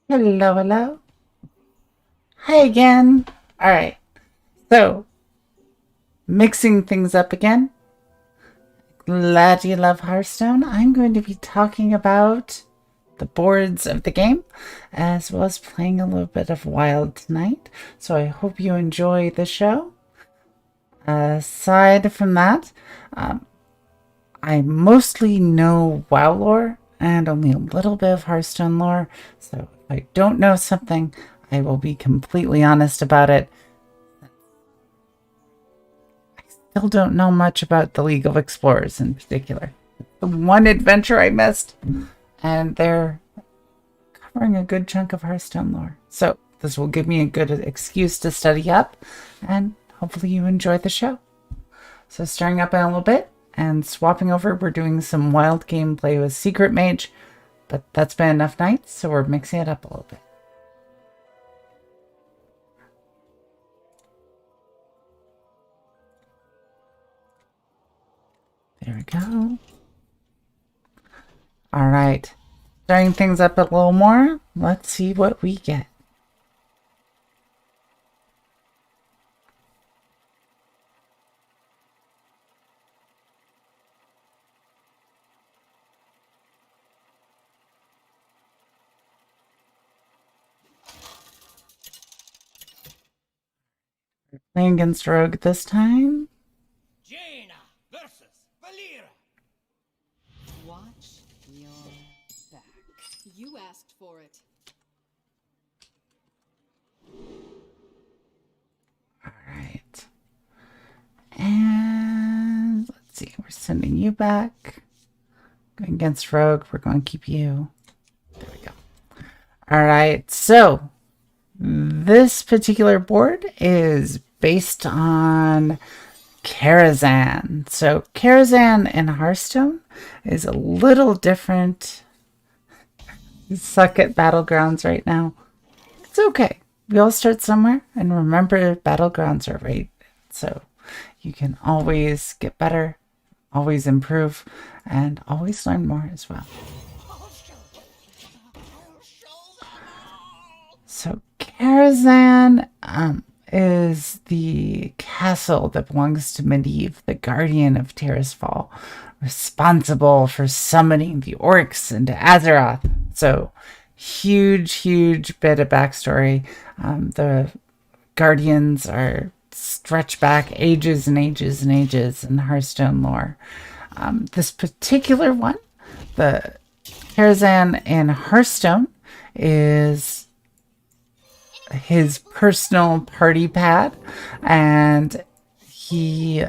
Hello, hello. Hi again. All right. So, mixing things up again. Glad you love Hearthstone. I'm going to be talking about the boards of the game, as well as playing a little bit of Wild tonight. So I hope you enjoy the show. Aside from that, I mostly know WoW lore and only a little bit of Hearthstone lore. So if I don't know something, I will be completely honest about it. Still don't know much about the League of Explorers in particular. The one adventure I missed, and they're covering a good chunk of Hearthstone lore. So this will give me a good excuse to study up, and hopefully you enjoy the show. So starting up in a little bit and swapping over, we're doing some wild gameplay with Secret Mage, but that's been enough nights, so we're mixing it up a little bit. There we go. All right. Starting things up a little more. Let's see what we get. Playing against Rogue this time. Jaina versus Valera. Watch your back. You asked for it. All right. And let's see. We're sending you back. Going against Rogue. We're going to keep you. There we go. All right. So this particular board is based on Kharazhan. So Kharazhan in Hearthstone is a little different. You suck at Battlegrounds right now. It's okay. We all start somewhere, and remember, Battlegrounds are right. So you can always get better, always improve, and always learn more as well. So Kharazhan is the castle that belongs to Medivh, the guardian of Tirisfal, responsible for summoning the orcs into Azeroth. So huge bit of backstory. The guardians are stretched back ages and ages and ages in Hearthstone lore. This particular one, the Kharazhan in Hearthstone, is his personal party pad, and he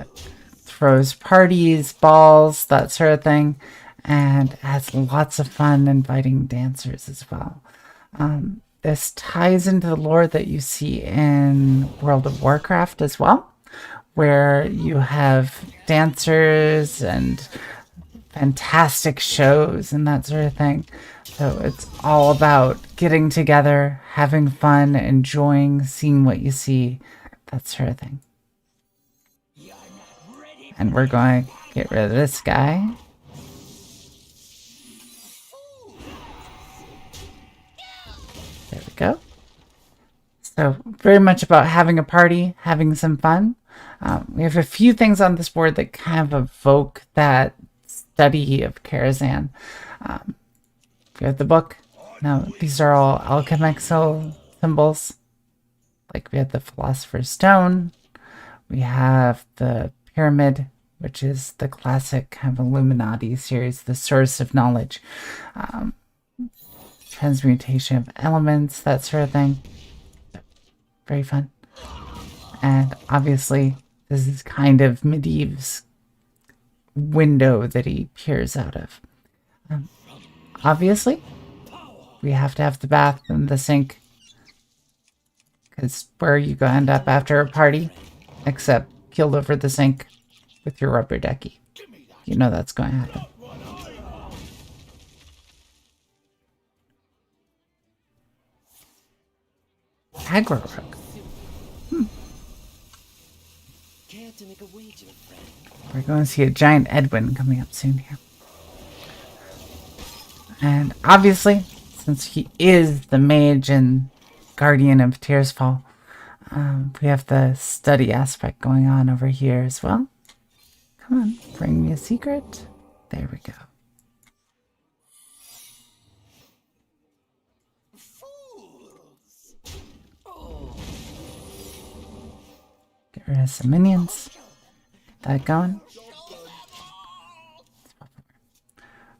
throws parties, balls, that sort of thing, and has lots of fun inviting dancers as well. This ties into the lore that you see in World of Warcraft as well, where you have dancers and fantastic shows and that sort of thing. So it's all about getting together, having fun, enjoying, seeing what you see, that sort of thing. And we're going to get rid of this guy. There we go. So very much about having a party, having some fun. We have a few things on this board that kind of evoke that study of Kharazhan. We have the book. Now, these are all alchemic symbols. Like we have the Philosopher's Stone. We have the pyramid, which is the classic kind of Illuminati series, the source of knowledge. Transmutation of elements, that sort of thing. Very fun. And obviously, this is kind of Medivh's window that he peers out of. Obviously, we have to have the bath and the sink, because where you go end up after a party, except keeled over the sink with your rubber ducky. You know that's going to happen. Aggro rook. Care to make a wager, friend? We're going to see a giant Edwin coming up soon here. And obviously, since he is the mage and guardian of Tearsfall, we have the study aspect going on over here as well. Come on, bring me a secret. There we go. Get rid of some minions. Get that going.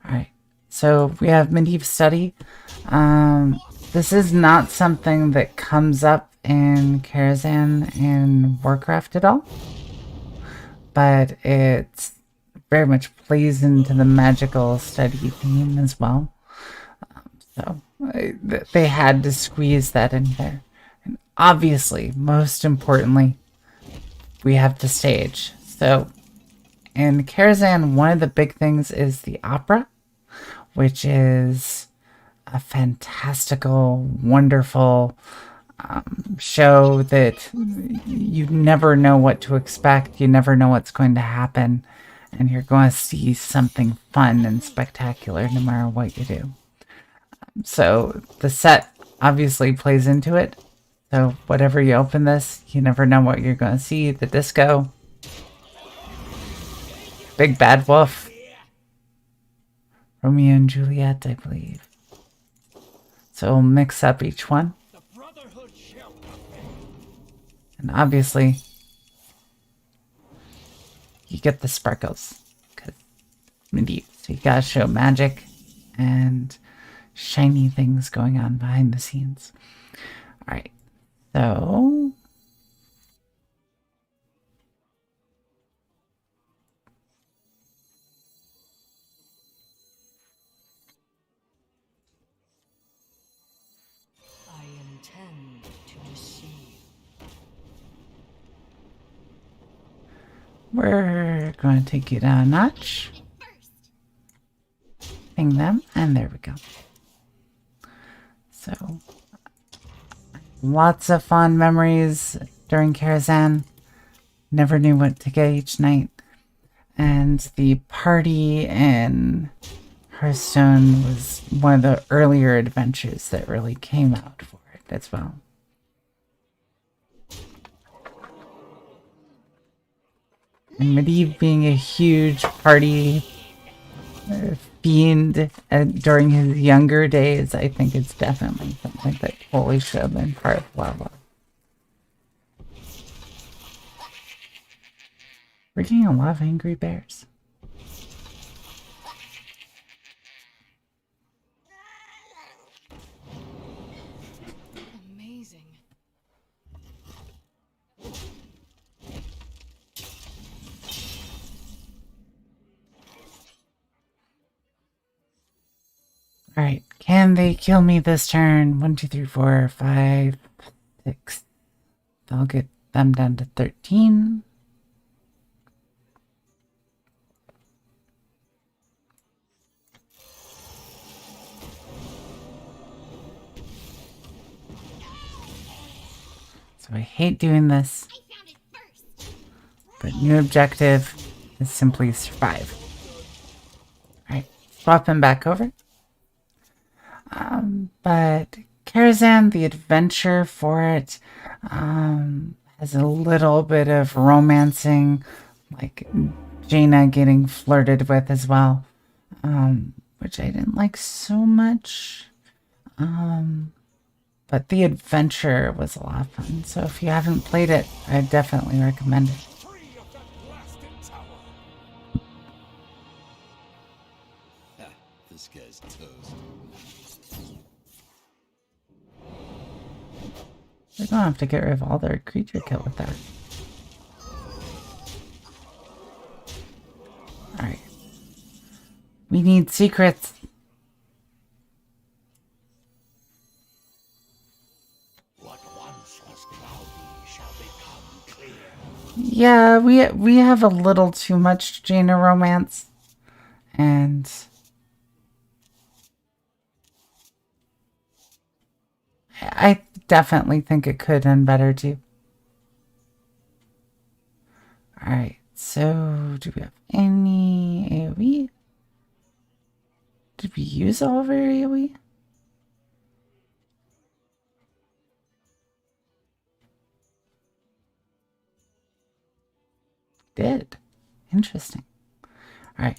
Alright, so we have Medivh Study. This is not something that comes up in Kharazhan and Warcraft at all, but it very much plays into the magical study theme as well. So they had to squeeze that in there. And obviously, most importantly, we have the stage. So in Kharazhan, one of the big things is the opera, which is a fantastical, wonderful show that you never know what to expect. You never know what's going to happen. And you're going to see something fun and spectacular no matter what you do. So the set obviously plays into it. So whatever you open this, you never know what you're going to see. The disco. Big Bad Wolf. Romeo and Juliet, I believe. So we'll mix up each one. And obviously, you get the sparkles. Because so you gotta show magic and shiny things going on behind the scenes. Alright, so I intend to receive. we're going to take you down a notch. Ping them, and there we go. So, lots of fond memories during Kharazhan. Never knew what to get each night. And the party in Hearthstone was one of the earlier adventures that really came out for it as well. And Medivh being a huge party fiend during his younger days, I think it's definitely something that totally should have been part of Warlock. We're getting a lot of angry bears. Amazing. Alright, can they kill me this turn? 1, 2, 3, 4, 5, 6. I'll get them down to 13. So I hate doing this, but new objective is simply survive. Alright, swap him back over. But Kharazhan, the adventure for it, has a little bit of romancing, like Jaina getting flirted with as well, which I didn't like so much. But the adventure was a lot of fun, so if you haven't played it, I definitely recommend it. This guy's toast. They're gonna have to get rid of all their creature kill with that. Alright. We need secrets. What once was cloudy shall become clear. Yeah, we have a little too much Jaina romance. And I definitely think it could end better too. Alright, so do we have any AoE? Did we use all of our AoE? did. Interesting. All right.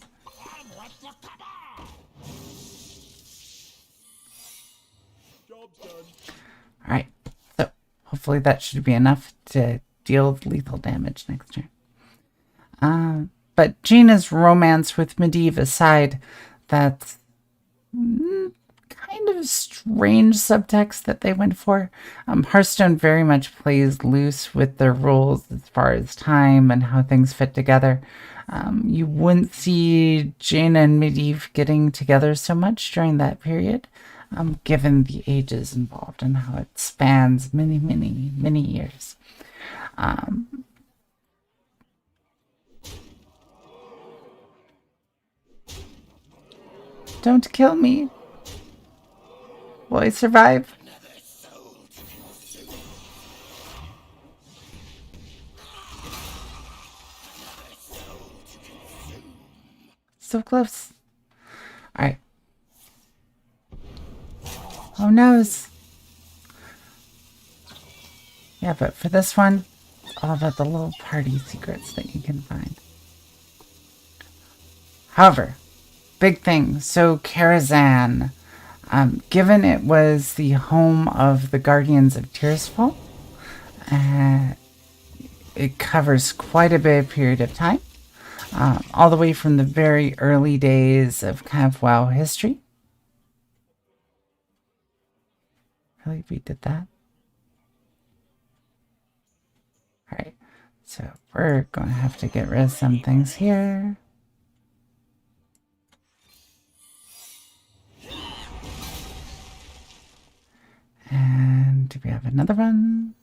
All right. So hopefully that should be enough to deal lethal damage next turn. But Jaina's romance with Medivh aside, that's kind of strange subtext that they went for. Hearthstone very much plays loose with their rules as far as time and how things fit together. You wouldn't see Jaina and Medivh getting together so much during that period, given the ages involved and how it spans many, many, many years. Don't kill me. Will I survive? So close. Alright. Oh noes. Yeah, but for this one, it's all about the little party secrets that you can find. However, big thing. So Kharazhan, given it was the home of the Guardians of Tirisfal, it covers quite a bit of period of time, all the way from the very early days of kind of WoW history. Really, we did that? Alright, so we're going to have to get rid of some things here. And do we have another one?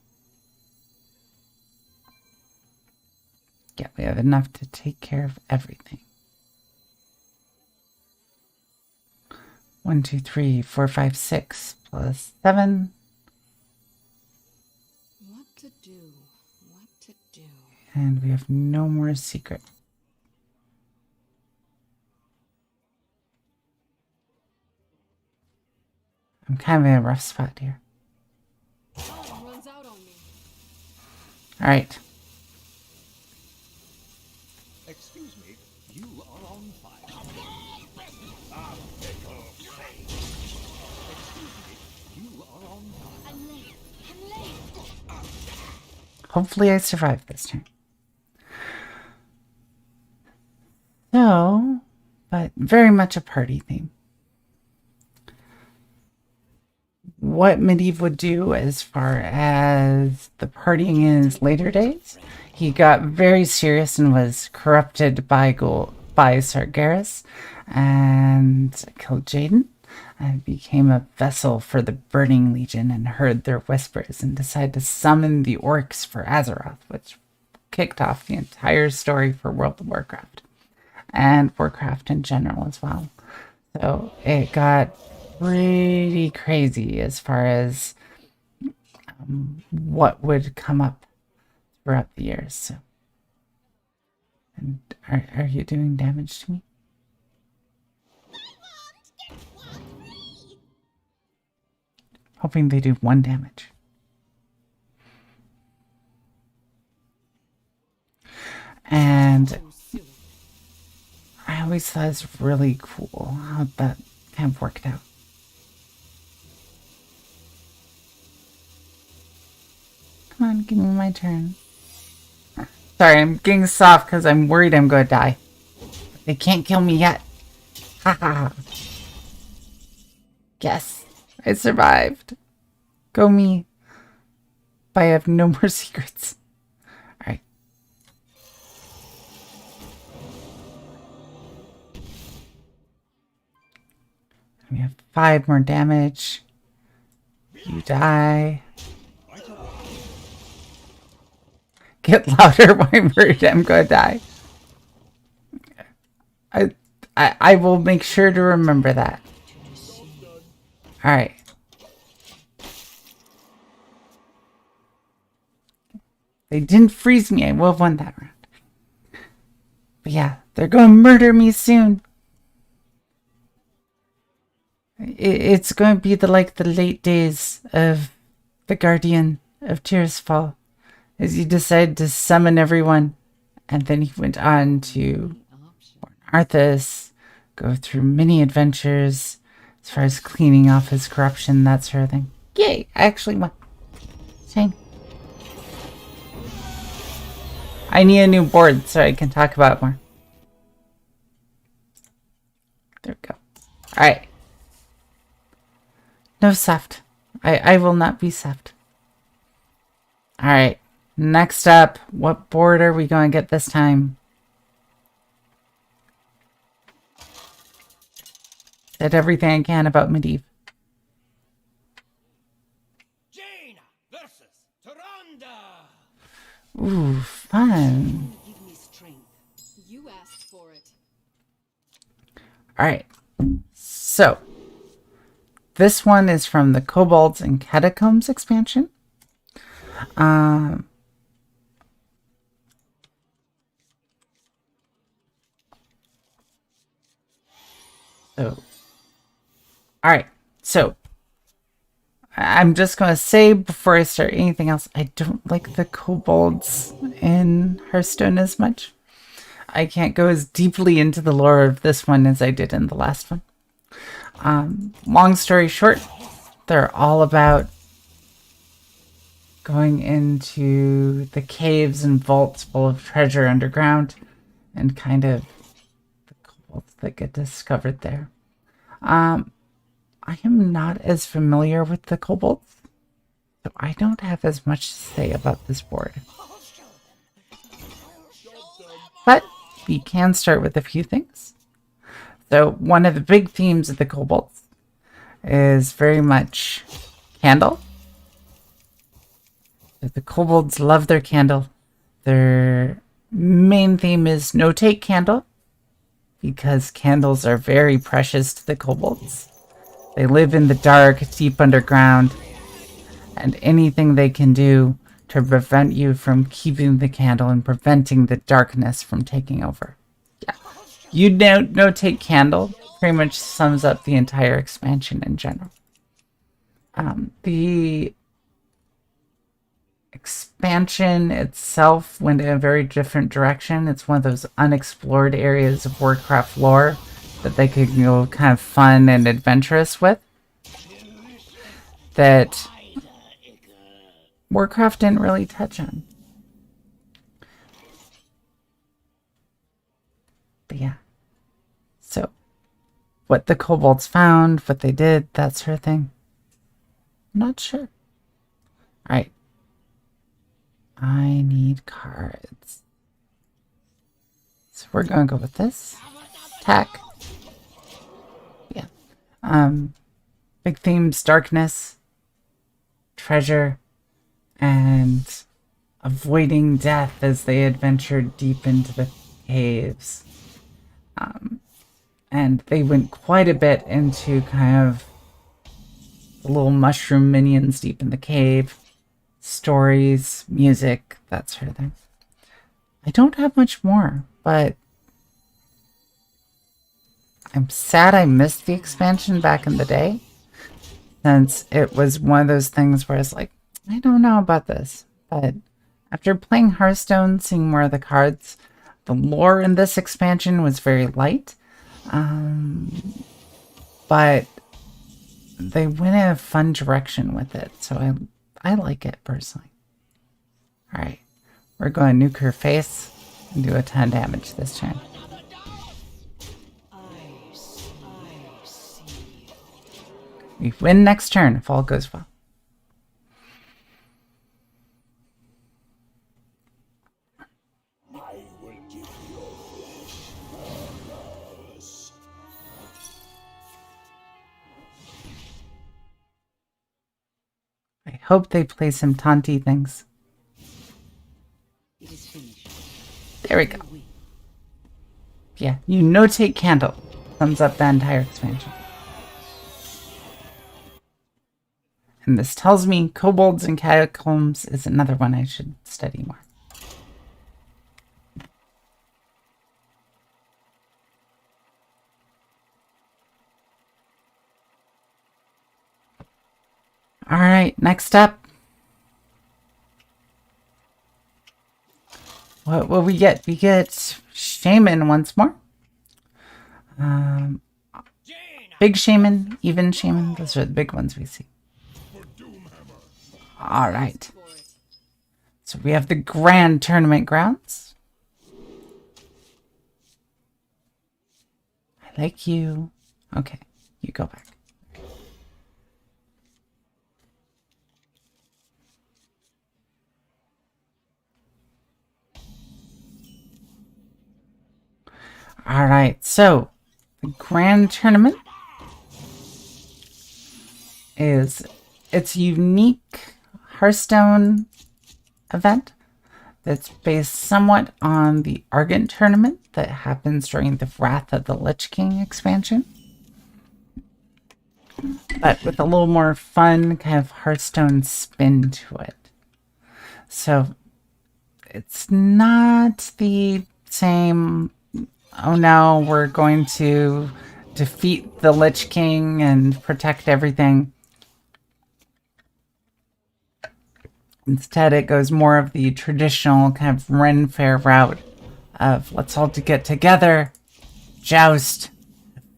Yeah, we have enough to take care of everything. 1, 2, 3, 4, 5, 6 plus 7. What to do? What to do? And we have no more secret. I'm kind of in a rough spot here. Time runs out on me. All right. Excuse me, you are on fire. Hopefully I survive this turn. So, but very much a party theme. What Medivh would do as far as the partying in his later days, he got very serious and was corrupted by Sargeras and killed Jaden and became a vessel for the Burning Legion and heard their whispers and decided to summon the orcs for Azeroth, which kicked off the entire story for World of Warcraft and Warcraft in general as well. So it got pretty crazy as far as what would come up throughout the years. So, and are you doing damage to me? Hoping they do 1 damage. And I always thought it was really cool how that kind of worked out. Come on, give me my turn. Sorry, I'm getting soft because I'm worried I'm going to die. They can't kill me yet. Ha ha ha. Yes, I survived. Go me. But I have no more secrets. Alright. We have 5 more damage. You die. Get louder when I'm worried I'm gonna die. I will make sure to remember that. Alright. They didn't freeze me. I will have won that round. But yeah, they're gonna murder me soon. It's going to be the late days of the Guardian of Tirisfal, as you decide to summon everyone And then he went on to Arthas, go through many adventures as far as cleaning off his corruption, that sort of thing. Yay! I actually won. Shame. I need a new board so I can talk about it more. There we go. Alright. No soft. I will not be soft. Alright. Next up, what board are we going to get this time? Said everything I can about Medivh. Jaina versus Tyrande. Ooh, fun. Give me strength. You asked for it. Alright. So, this one is from the Kobolds and Catacombs expansion. Alright, so I'm just going to say before I start anything else, I don't like the kobolds in Hearthstone as much. I can't go as deeply into the lore of this one as I did in the last one. Long story short, they're all about going into the caves and vaults full of treasure underground and kind of the kobolds that get discovered there. I am not as familiar with the kobolds, so I don't have as much to say about this board. But we can start with a few things. So one of the big themes of the kobolds is very much candle. The kobolds love their candle. Their main theme is no take candle, because candles are very precious to the kobolds. They live in the dark, deep underground, and anything they can do to prevent you from keeping the candle and preventing the darkness from taking over. Yeah. You no take candle pretty much sums up the entire expansion in general. The expansion itself went in a very different direction. It's one of those unexplored areas of Warcraft lore that they could go kind of fun and adventurous with, that Warcraft didn't really touch on. But yeah. So, what the kobolds found, what they did, that sort of thing. I'm not sure. Alright. I need cards. So we're going to go with this. Attack. Yeah. Big themes, darkness, treasure, and avoiding death as they adventured deep into the caves. And they went quite a bit into kind of the little mushroom minions deep in the cave, stories, music, that sort of thing. I don't have much more, but I'm sad I missed the expansion back in the day, since it was one of those things where it's like, I don't know about this. But after playing Hearthstone, seeing more of the cards, the lore in this expansion was very light. But they went in a fun direction with it, so I like it personally. Alright, we're going to nuke her face and do a ton of damage this turn. We win next turn if all goes well. I will give you flowers. I hope they play some taunty things. It is finished. There we go. Yeah, you notate candle. Thumbs up that entire expansion. And this tells me Kobolds and Catacombs is another one I should study more. Alright, next up. What will we get? We get Shaman once more. Jaina! Big Shaman, even Shaman. Those are the big ones we see. All right. For it. So we have the Grand Tournament grounds. I like you. Okay, you go back. All right, so the Grand Tournament it's a unique Hearthstone event that's based somewhat on the Argent Tournament that happens during the Wrath of the Lich King expansion, but with a little more fun kind of Hearthstone spin to it. So it's not the same, oh no, we're going to defeat the Lich King and protect everything. Instead, it goes more of the traditional kind of Ren Fair route of let's all to get together, joust,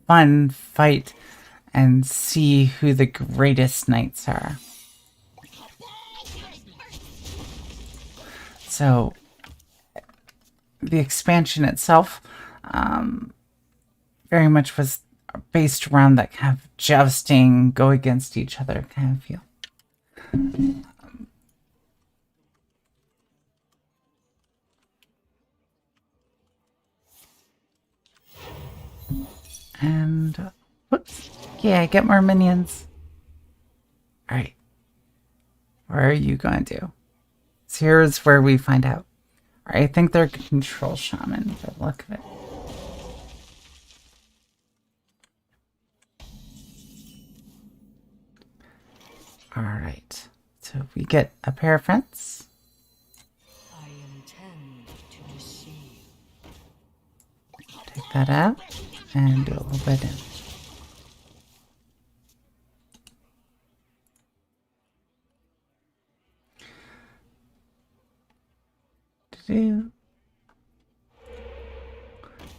fun, fight, and see who the greatest knights are. So, the expansion itself very much was based around that kind of jousting, go against each other kind of feel. And, whoops. Yeah, get more minions. Alright. Where are you going to do? So here's where we find out. Alright, I think they're control shaman for the look of it. Alright. So we get a pair of friends. I intend to deceive. Take that out and do a little bit in.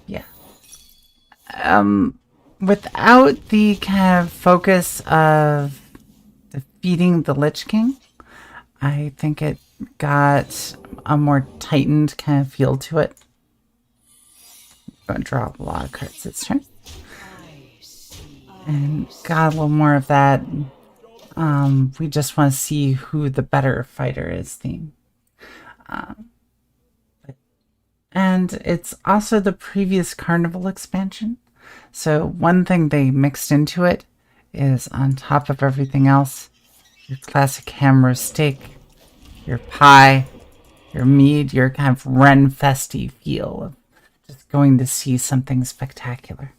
Yeah. Without the kind of focus of defeating the Lich King, I think it got a more tightened kind of feel to it. I'm going to draw a lot of cards this turn. And got a little more of that. We just want to see who the better fighter is theme. And it's also the previous Carnival expansion. So one thing they mixed into it is on top of everything else, your classic hammer steak, your pie, your mead, your kind of Ren Festy feel of just going to see something spectacular.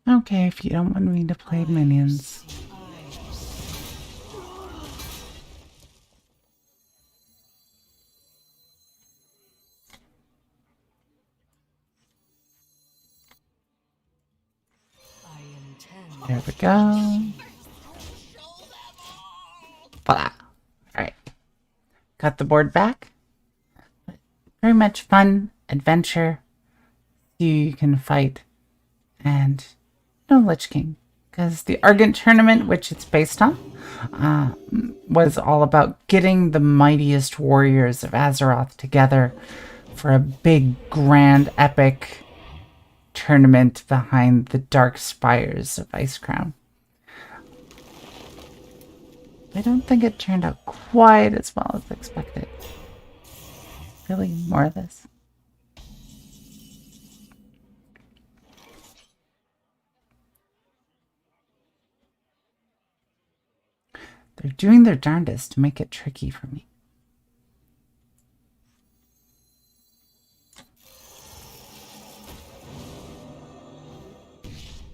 Okay, if you don't want me to play minions. There we go. Voila. Alright. Got the board back. Very much fun, adventure. You can fight. And no Lich King. Because the Argent Tournament, which it's based on, was all about getting the mightiest warriors of Azeroth together for a big, grand, epic tournament behind the dark spires of Icecrown. I don't think it turned out quite as well as expected. Really, more of this. They're doing their darndest to make it tricky for me.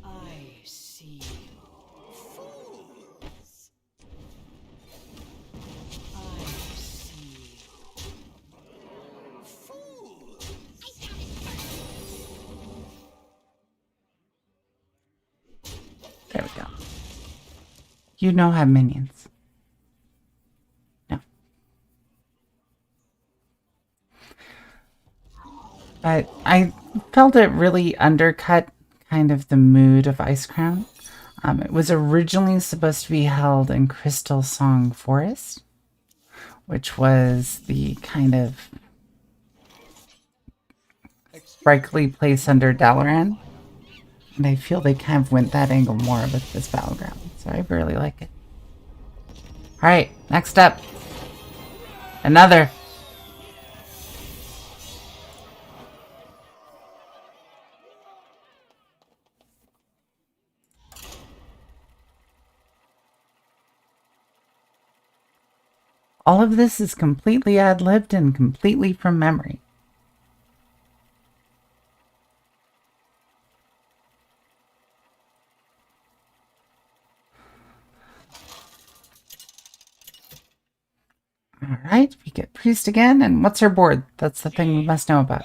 I see you. You don't have minions. No. But I felt it really undercut kind of the mood of Icecrown. It was originally supposed to be held in Crystal Song Forest, which was the kind of sprightly place under Dalaran. And I feel they kind of went that angle more with this battleground, so I really like it. Alright, next up. Another. All of this is completely ad-libbed and completely from memory. Alright, we get Priest again, and what's her board? That's the thing we must know about.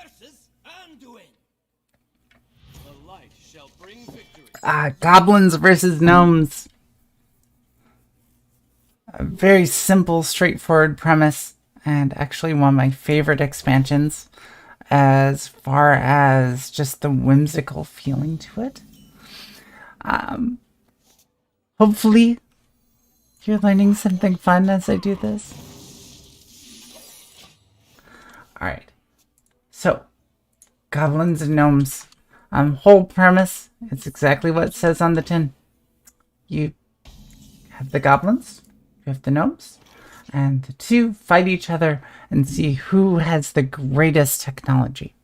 Goblins versus Gnomes. A very simple, straightforward premise, and actually one of my favorite expansions as far as just the whimsical feeling to it. Hopefully, you're learning something fun as I do this. Alright, so, Goblins and Gnomes. Whole premise, it's exactly what it says on the tin. You have the Goblins, you have the Gnomes, and the two fight each other and see who has the greatest technology.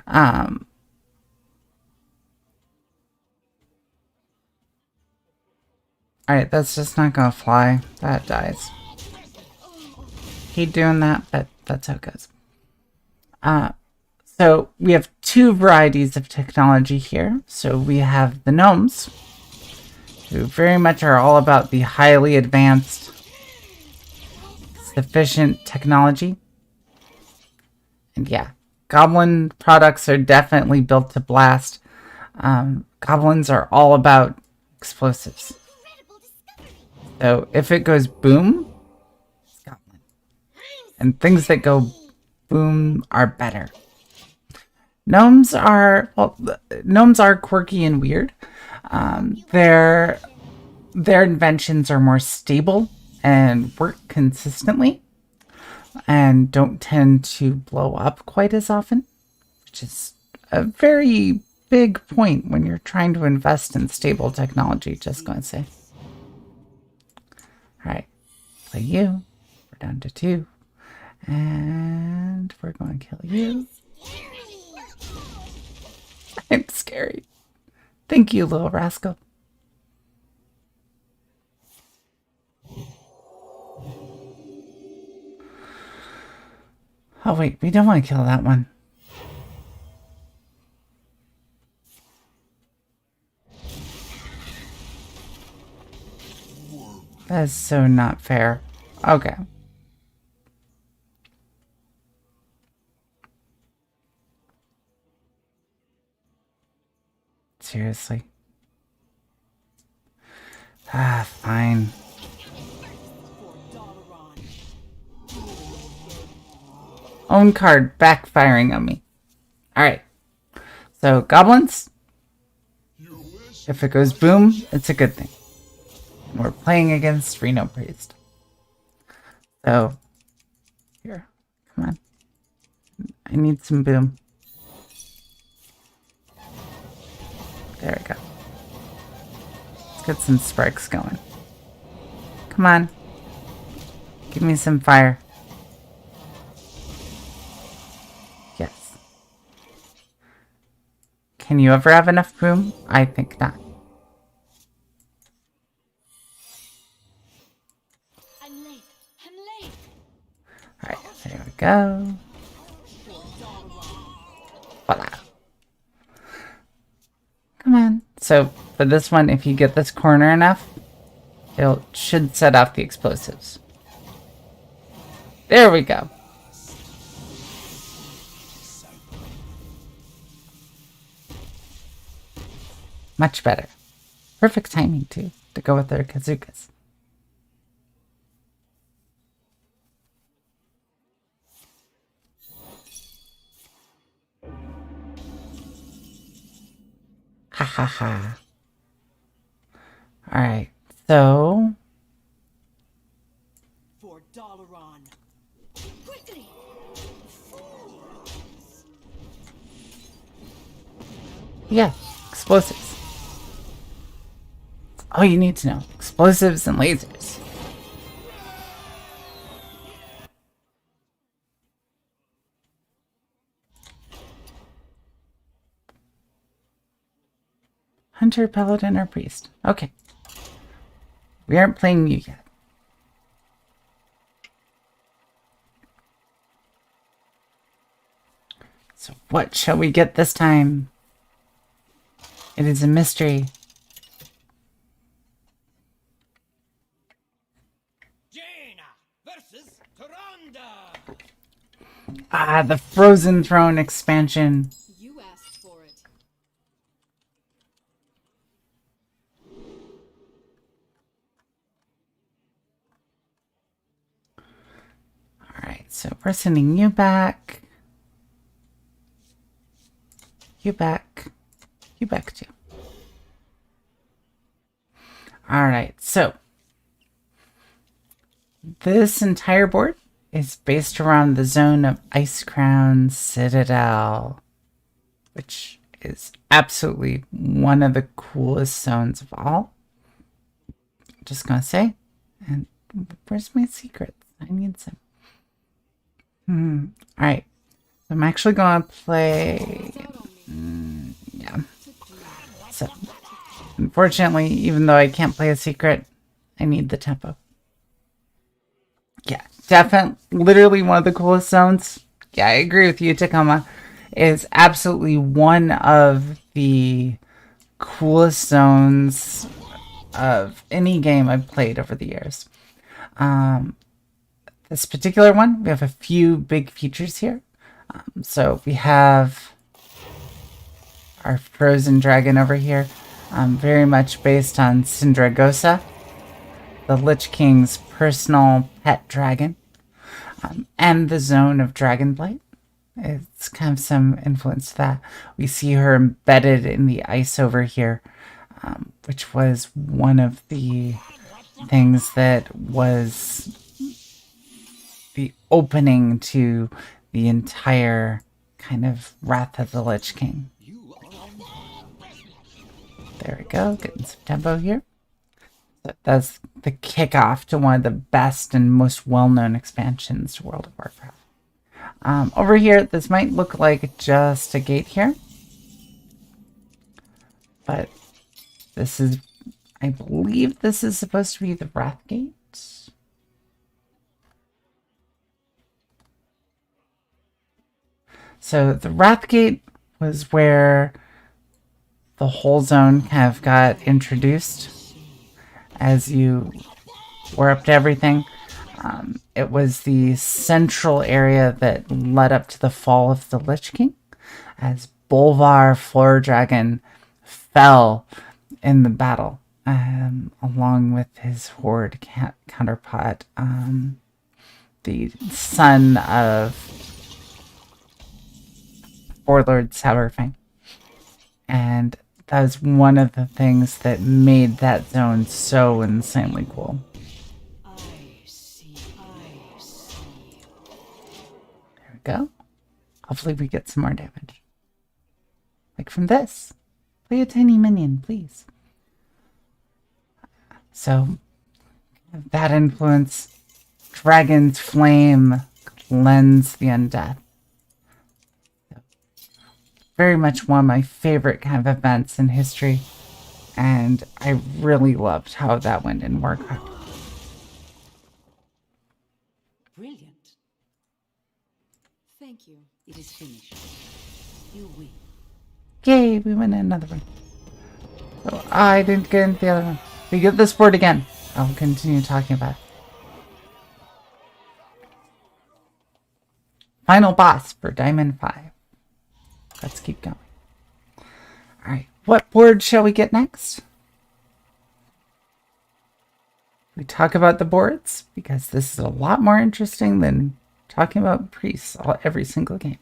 Alright, that's just not gonna fly. That dies. Hate doing that, but that's how it goes. So we have two varieties of technology here. So we have the Gnomes, who very much are all about the highly advanced, sufficient technology. And yeah, Goblin products are definitely built to blast. Goblins are all about explosives. So if it goes boom, it's Goblin. And things that go boom are better. Gnomes are quirky and weird. Their inventions are more stable and work consistently and don't tend to blow up quite as often, which is a very big point when you're trying to invest in stable technology, just gonna say. Alright, play you. We're down to 2. And we're going to kill you. I'm scary. Thank you, little rascal. Oh wait, we don't want to kill that one. That is so not fair. Okay. Seriously. Fine. Own card backfiring on me. Alright. So, Goblins. If it goes boom, it's a good thing. We're playing against Reno Priest. So, here. Come on. I need some boom. There we go. Let's get some sparks going. Come on. Give me some fire. Yes. Can you ever have enough boom? I think not. I'm late. Alright, there we go. Voila. Come on. So for this one, if you get this corner enough, it should set off the explosives. There we go. Much better. Perfect timing too. to go with their Kazukas. Ha ha ha. Alright, so For Dalaran. Quickly! yeah, explosives. That's all you need to know. Explosives and lasers. Hunter, Paladin, or Priest. Okay. We aren't playing you yet. So what shall we get this time? It is a mystery. Jaina versus Tyrande. Ah, the Frozen Throne expansion. You asked for it. Alright, so we're sending you back. You back. You back too. Alright, so this entire board is based around the zone of Icecrown Citadel, which is absolutely one of the coolest zones of all. Just gonna say. And where's my secrets? I need some. Alright. I'm actually gonna play. Yeah. So, unfortunately, even though I can't play a secret, I need the tempo. Yeah, definitely, literally one of the coolest zones. Yeah, I agree with you, Tacoma. Is absolutely one of the coolest zones of any game I've played over the years. This particular one, we have a few big features here. So we have our frozen dragon over here, very much based on Sindragosa, the Lich King's personal pet dragon, and the zone of Dragonblight. It's kind of some influence to that. We see her embedded in the ice over here, which was one of the things that was the opening to the entire kind of Wrath of the Lich King. There we go, getting some tempo here. So that's the kickoff to one of the best and most well-known expansions to World of Warcraft. Over here, this might look like just a gate here, but this is, I believe this is supposed to be the Wrath Gate. So the Wrath Gate was where the whole zone kind of got introduced as you were up to everything. It was the central area that led up to the fall of the Lich King, as Bolvar Floor Dragon fell in the battle, along with his horde counterpart, the son of Warlord Sourfang. And that was one of the things that made that zone so insanely cool. I see. There we go. Hopefully we get some more damage. Like from this. Play a tiny minion, please. So, that influence. Dragon's Flame cleanse the undead. Very much one of my favorite kind of events in history. And I really loved how that went in Warcraft. Brilliant. Thank you. It is finished. You win. Yay, we win another one. So I didn't get into the other one. We get this board again. I'll continue talking about it. Final boss for Diamond 5. Let's keep going. Alright, what board shall we get next? we talk about the boards because this is a lot more interesting than talking about priests every single game.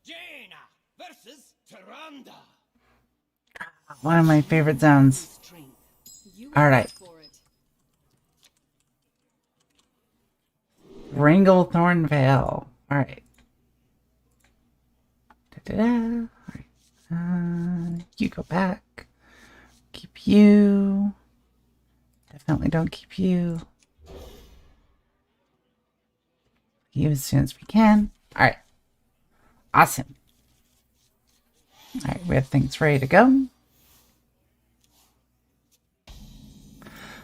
Jaina versus Tyrande. One of my favorite zones. You All right. asked for it. Stranglethorn Vale. All right. Da-da-da. All right. You go back. Keep you. Definitely don't keep you. You as soon as we can. All right. Awesome. All right, we have things ready to go.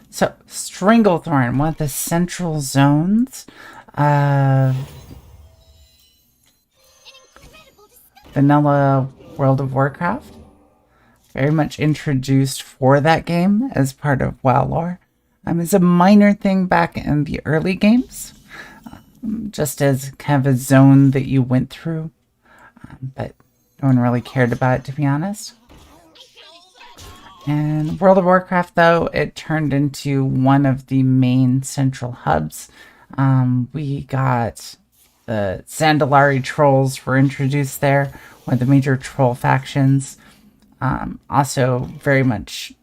So, Stranglethorn, one of the central zones of vanilla World of Warcraft. Very much introduced for that game as part of WoW lore. It's a minor thing back in the early games, just as kind of a zone that you went through, but no one really cared about it, to be honest. And World of Warcraft, though, it turned into one of the main central hubs. We got the Zandalari trolls were introduced there, one of the major troll factions. Also, very much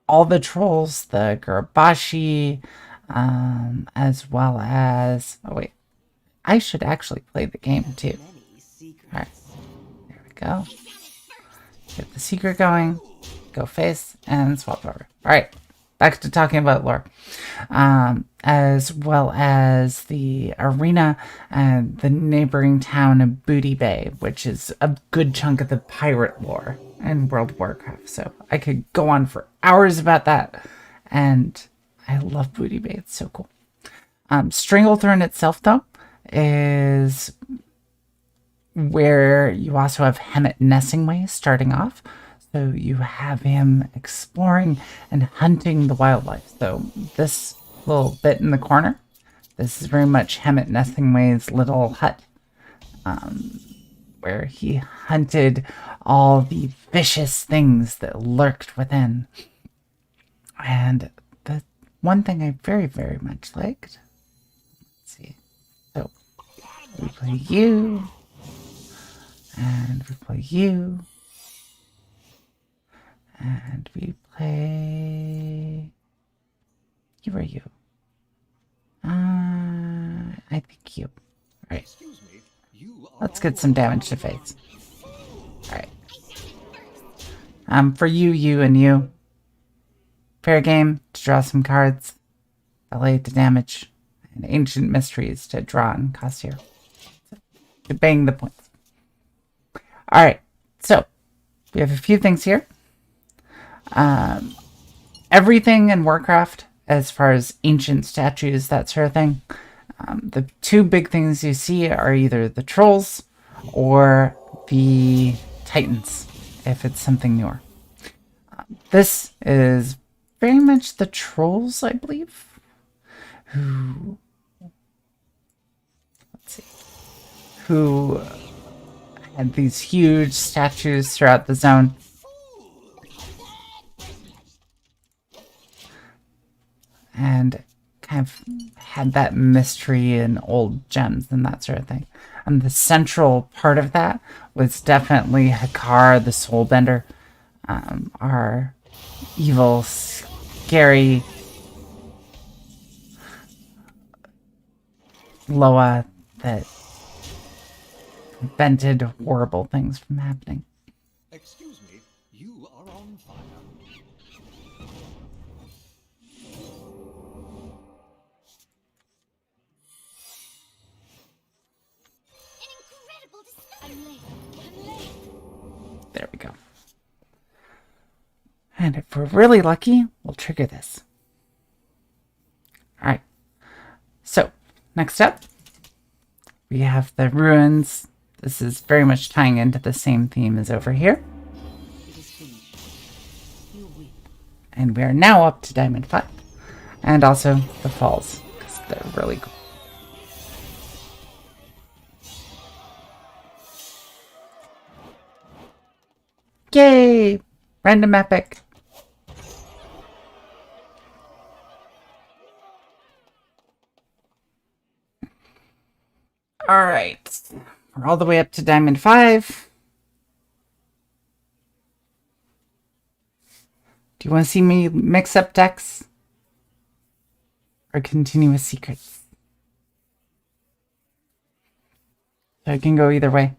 all the trolls, the Gurabashi, as well as... Oh, wait. I should actually play the game, too. Alright. There we go. Get the secret going. Go face and swap over. Alright. Back to talking about lore. As well as the arena and the neighboring town of Booty Bay, which is a good chunk of the pirate lore in World of Warcraft. So I could go on for hours about that. And I love Booty Bay. It's so cool. Stranglethorn itself, though, is where you also have Hemet Nessingway starting off. So you have him exploring and hunting the wildlife. So this little bit in the corner, this is very much Hemet Nessingway's little hut, where he hunted all the vicious things that lurked within. And the one thing I very, very much liked, let's see, so we play you, and we play you, and we play... You are you. I think you. Alright. Let's get some damage to face. Alright. For you, you, and you. Fair game to draw some cards. LA to damage. And Ancient Mysteries to draw and cost you. To bang the points. Alright. So, we have a few things here. Everything in Warcraft, as far as ancient statues, that sort of thing, the two big things you see are either the trolls or the titans, if it's something newer. This is very much the trolls, I believe, who, let's see, who had these huge statues throughout the zone. And kind of had that mystery and old gems and that sort of thing. And the central part of that was definitely Hakar, the Soulbender, our evil, scary Loa that prevented horrible things from happening. Excuse me, you are on fire. There we go. And if we're really lucky, we'll trigger this. Alright. So, next up, we have the ruins. This is very much tying into the same theme as over here. And we are now up to Diamond 5. And also the falls, because they're really cool. Yay! Random epic. Alright. We're all the way up to Diamond 5. Do you want to see me mix up decks? Or continue with secrets? So I can go either way.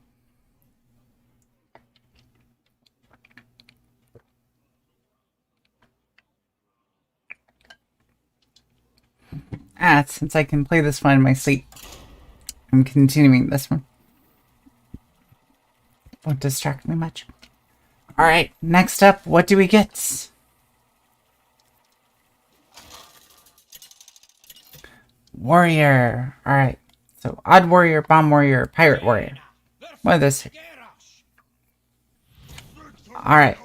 Since I can play this one in my sleep, I'm continuing this one. Won't distract me much. Alright, next up, what do we get? Warrior. Alright, so Odd Warrior, Bomb Warrior, Pirate Warrior. What are those? Alright,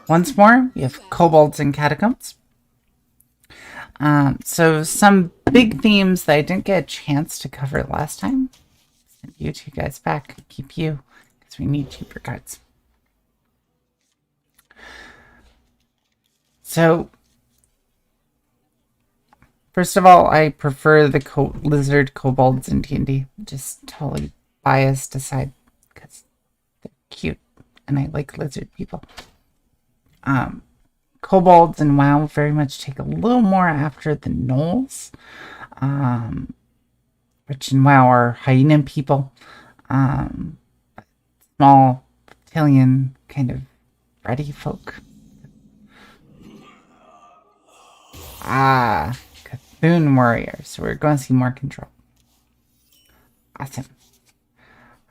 once more, we have Kobolds and Catacombs. So some big themes that I didn't get a chance to cover last time. Send you two guys back. Keep you, because we need cheaper cards. So, first of all, I prefer the lizard kobolds in D&D. Just totally biased aside, because they're cute, and I like lizard people. Kobolds in WoW very much take a little more after the gnolls, which in WoW are hyena people. Small, reptilian, kind of ready folk. Cthulhu Warrior. So we're going to see more control. Awesome.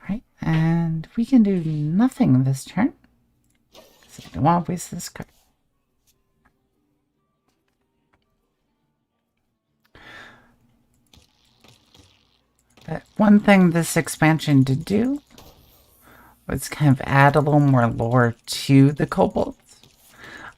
Alright, and we can do nothing this turn. So I don't want to waste this card. But one thing this expansion did do was kind of add a little more lore to the kobolds.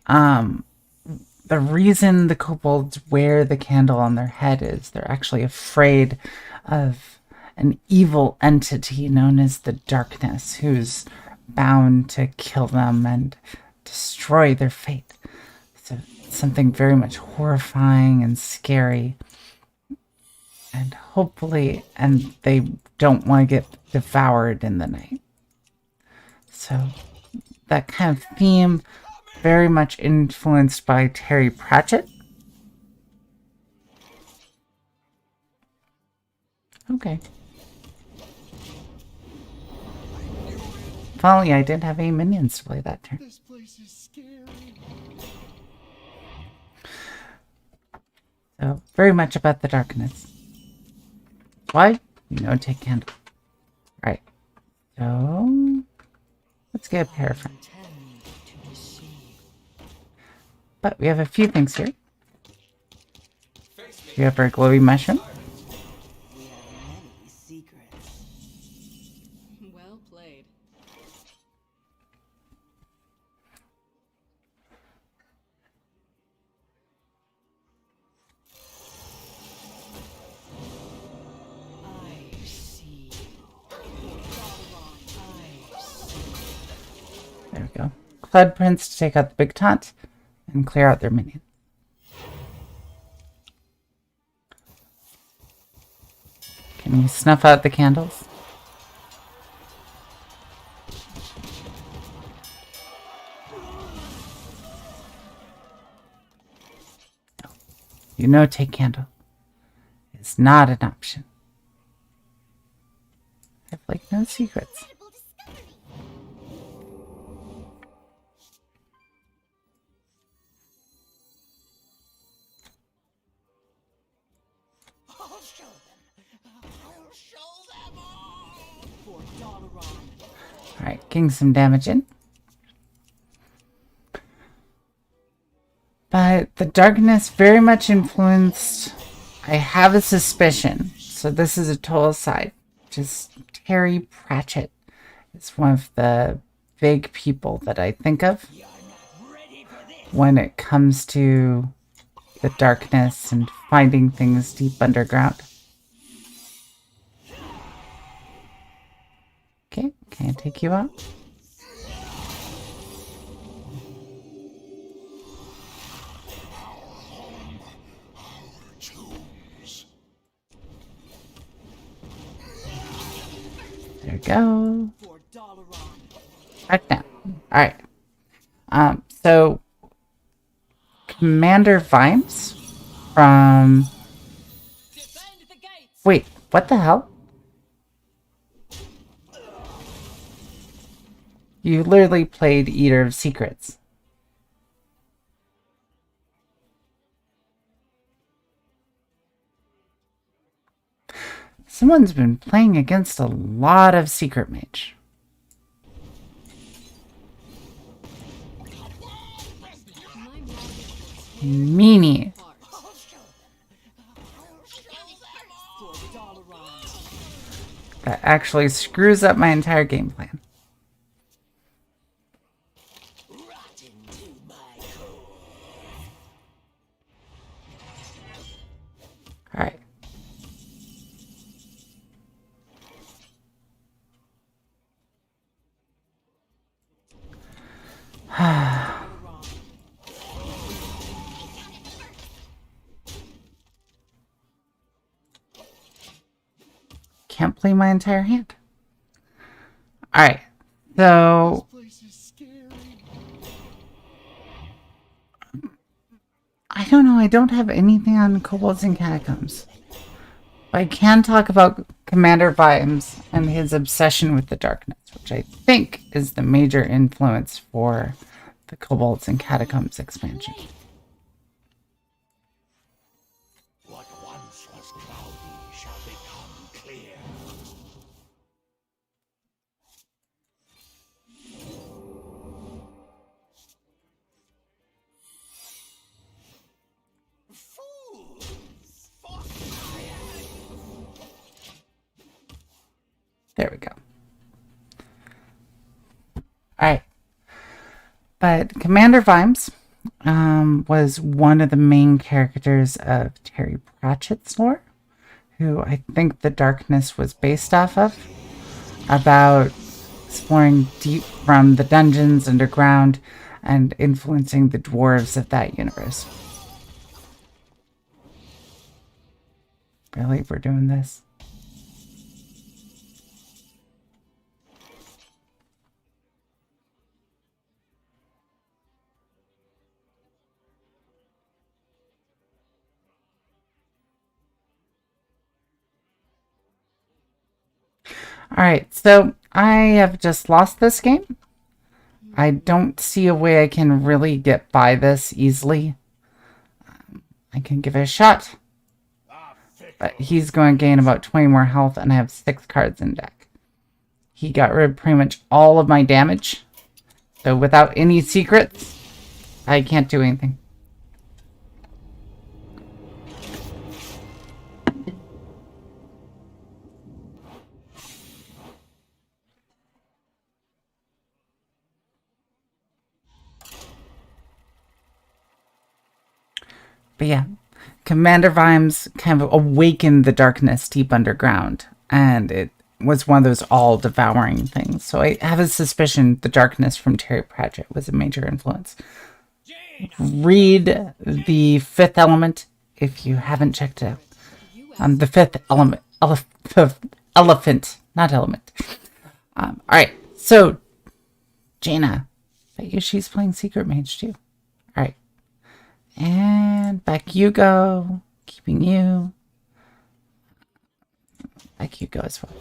The reason the kobolds wear the candle on their head is they're actually afraid of an evil entity known as the Darkness, who's bound to kill them and destroy their fate. So it's something very much horrifying and scary. And hopefully, and they don't want to get devoured in the night. So that kind of theme, very much influenced by Terry Pratchett. Okay. Finally, I didn't have any minions to play that turn. This place is scary. So, very much about the darkness. Why? You know, take candle. Right. So, let's get a paraffin. But we have a few things here. We have our glowy mushroom. We have many secrets. Well played. I see. There we go. Cloud Prince to take out the big taunt and clear out their minions. Can you snuff out the candles? No. You know, take candle. It's not an option. I have like no secrets. I'll show them. I'll show them all. For Dalaran. Alright, getting some damage in. But the darkness very much influenced, I have a suspicion, so this is a total aside, just Terry Pratchett is one of the big people that I think of when it comes to the darkness and finding things deep underground. Okay, can I take you out? go. For Dalaran. Back down. Alright. So Commander Vimes from... Defend the gates. Wait, what the hell? You literally played Eater of Secrets. Someone's been playing against a lot of Secret Mage. Meanie. For Dalaran. That actually screws up my entire game plan. Alright. Can't play my entire hand. Alright. So I don't know. I don't have anything on Kobolds and Catacombs. But I can talk about Commander Vimes and his obsession with the darkness, which I think is the major influence for the Kobolds and Catacombs expansion. What once was cloudy shall become clear. There we go. Alright. But Commander Vimes was one of the main characters of Terry Pratchett's lore, who I think the darkness was based off of, about exploring deep from the dungeons underground and influencing the dwarves of that universe. Really? We're doing this? Alright, so I have just lost this game. I don't see a way I can really get by this easily. I can give it a shot. But he's going to gain about 20 more health, and I have 6 cards in deck. He got rid of pretty much all of my damage. So without any secrets, I can't do anything. But yeah, Commander Vimes kind of awakened the darkness deep underground, and it was one of those all-devouring things. So I have a suspicion the darkness from Terry Pratchett was a major influence. Read the Fifth Element if you haven't checked it out. The Fifth Element, elephant, not element. Alright, so Jaina, I bet you she's playing Secret Mage too. Alright. And back you go. Keeping you. Back you go as well.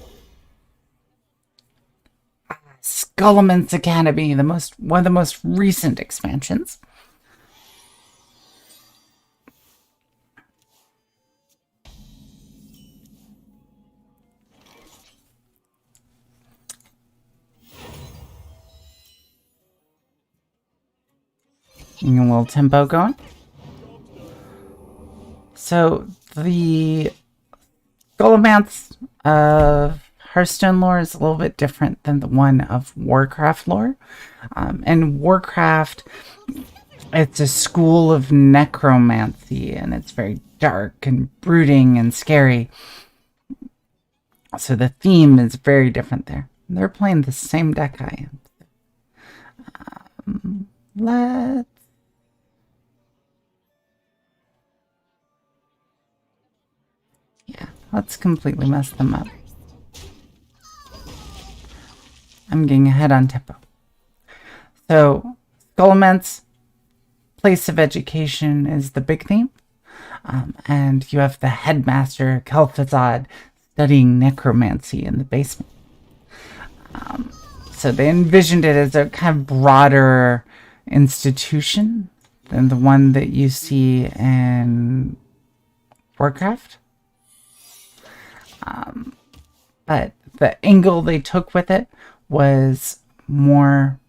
Scholomence Academy, one of the most recent expansions. Getting a little tempo going. So the Scholomence of Hearthstone lore is a little bit different than the one of Warcraft lore. And Warcraft, it's a school of necromancy, and it's very dark and brooding and scary. So the theme is very different there. They're playing the same deck I am. Let's completely mess them up. I'm getting ahead on tempo. So, Scholomence, place of education is the big theme. And you have the headmaster, Kel'Thuzad, studying necromancy in the basement. So they envisioned it as a kind of broader institution than the one that you see in Warcraft. But the angle they took with it was more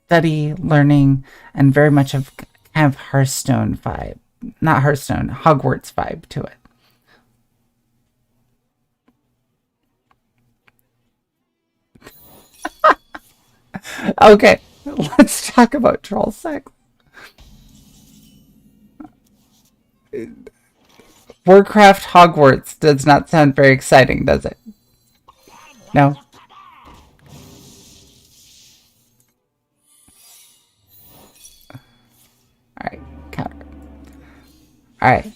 study, learning, and very much of kind of Hearthstone vibe. Not Hearthstone, Hogwarts vibe to it. Okay, let's talk about troll sex. Warcraft Hogwarts does not sound very exciting, does it? No? Alright, counter. Alright.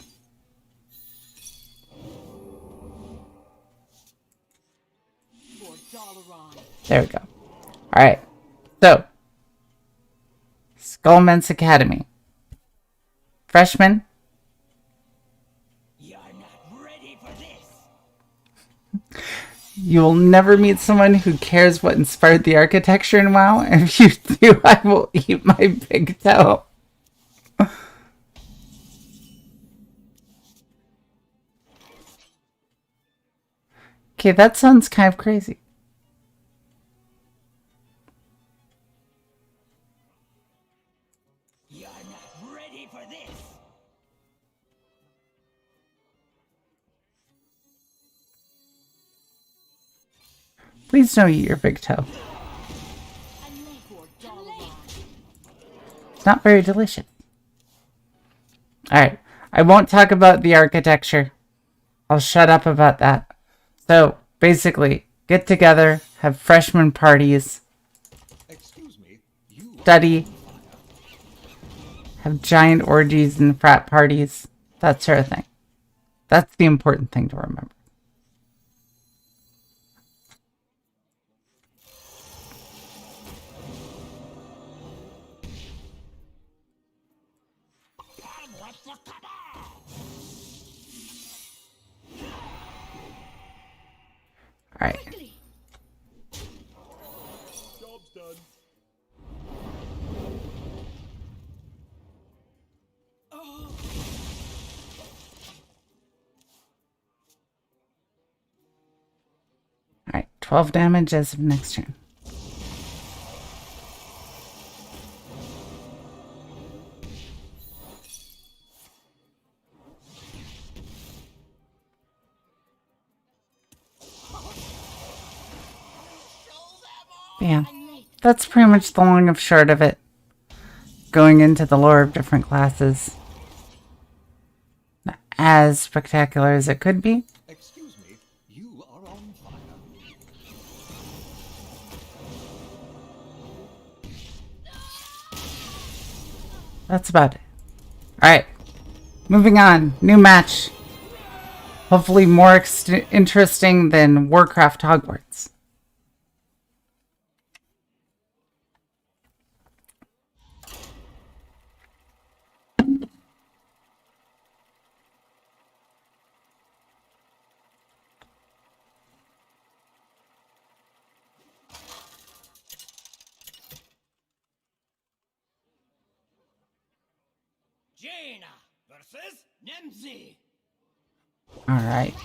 There we go. Alright. So, Scholomence Academy. Freshman. You're not ready for this. You will never meet someone who cares what inspired the architecture in WoW. If you do, I will eat my big toe. Okay, that sounds kind of crazy. You're not ready for this. Please don't eat your big toe. It's not very delicious. Alright, I won't talk about the architecture. I'll shut up about that. So, basically, get together, have freshman parties, study, have giant orgies and frat parties, that sort of thing. That's the important thing to remember. Alright. Job's done. Alright, 12 damage as of next turn. Yeah, that's pretty much the long of short of it. Going into the lore of different classes. Not as spectacular as it could be. Excuse me, you are on fire. That's about it. Alright, moving on. New match. Hopefully more interesting than Warcraft Hogwarts. Jaina versus Nemzi. Alright.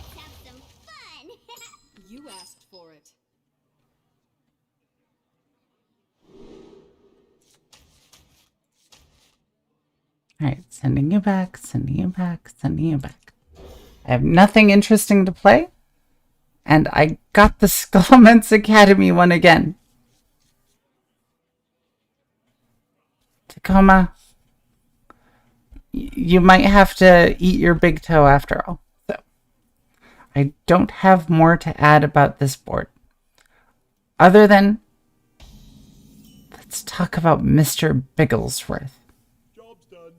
You asked for it. Alright, sending you back, sending you back, sending you back. I have nothing interesting to play. And I got the Scholomence Academy one again. Tacoma, you might have to eat your big toe after all. So, I don't have more to add about this board. Other than, let's talk about Mr. Bigglesworth. Job's done.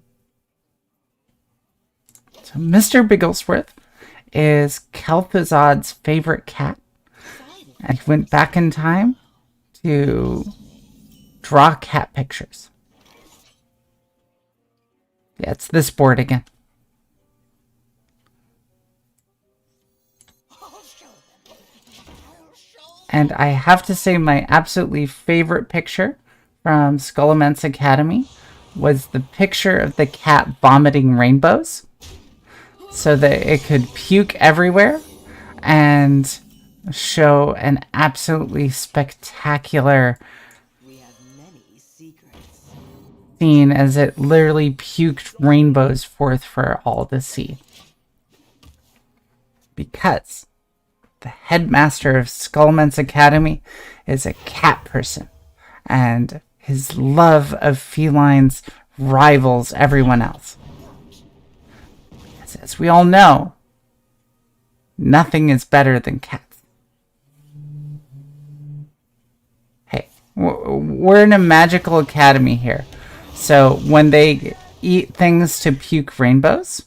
So Mr. Bigglesworth is Kel'Thuzad's favorite cat. And he went back in time to draw cat pictures. Yeah, it's this board again. And I have to say my absolutely favorite picture from Scholomence Academy was the picture of the cat vomiting rainbows so that it could puke everywhere and show an absolutely spectacular scene as it literally puked rainbows forth for all to see. Because the headmaster of Scholomence Academy is a cat person, and his love of felines rivals everyone else. As we all know, nothing is better than cats. Hey, we're in a magical academy here. So when they eat things to puke rainbows,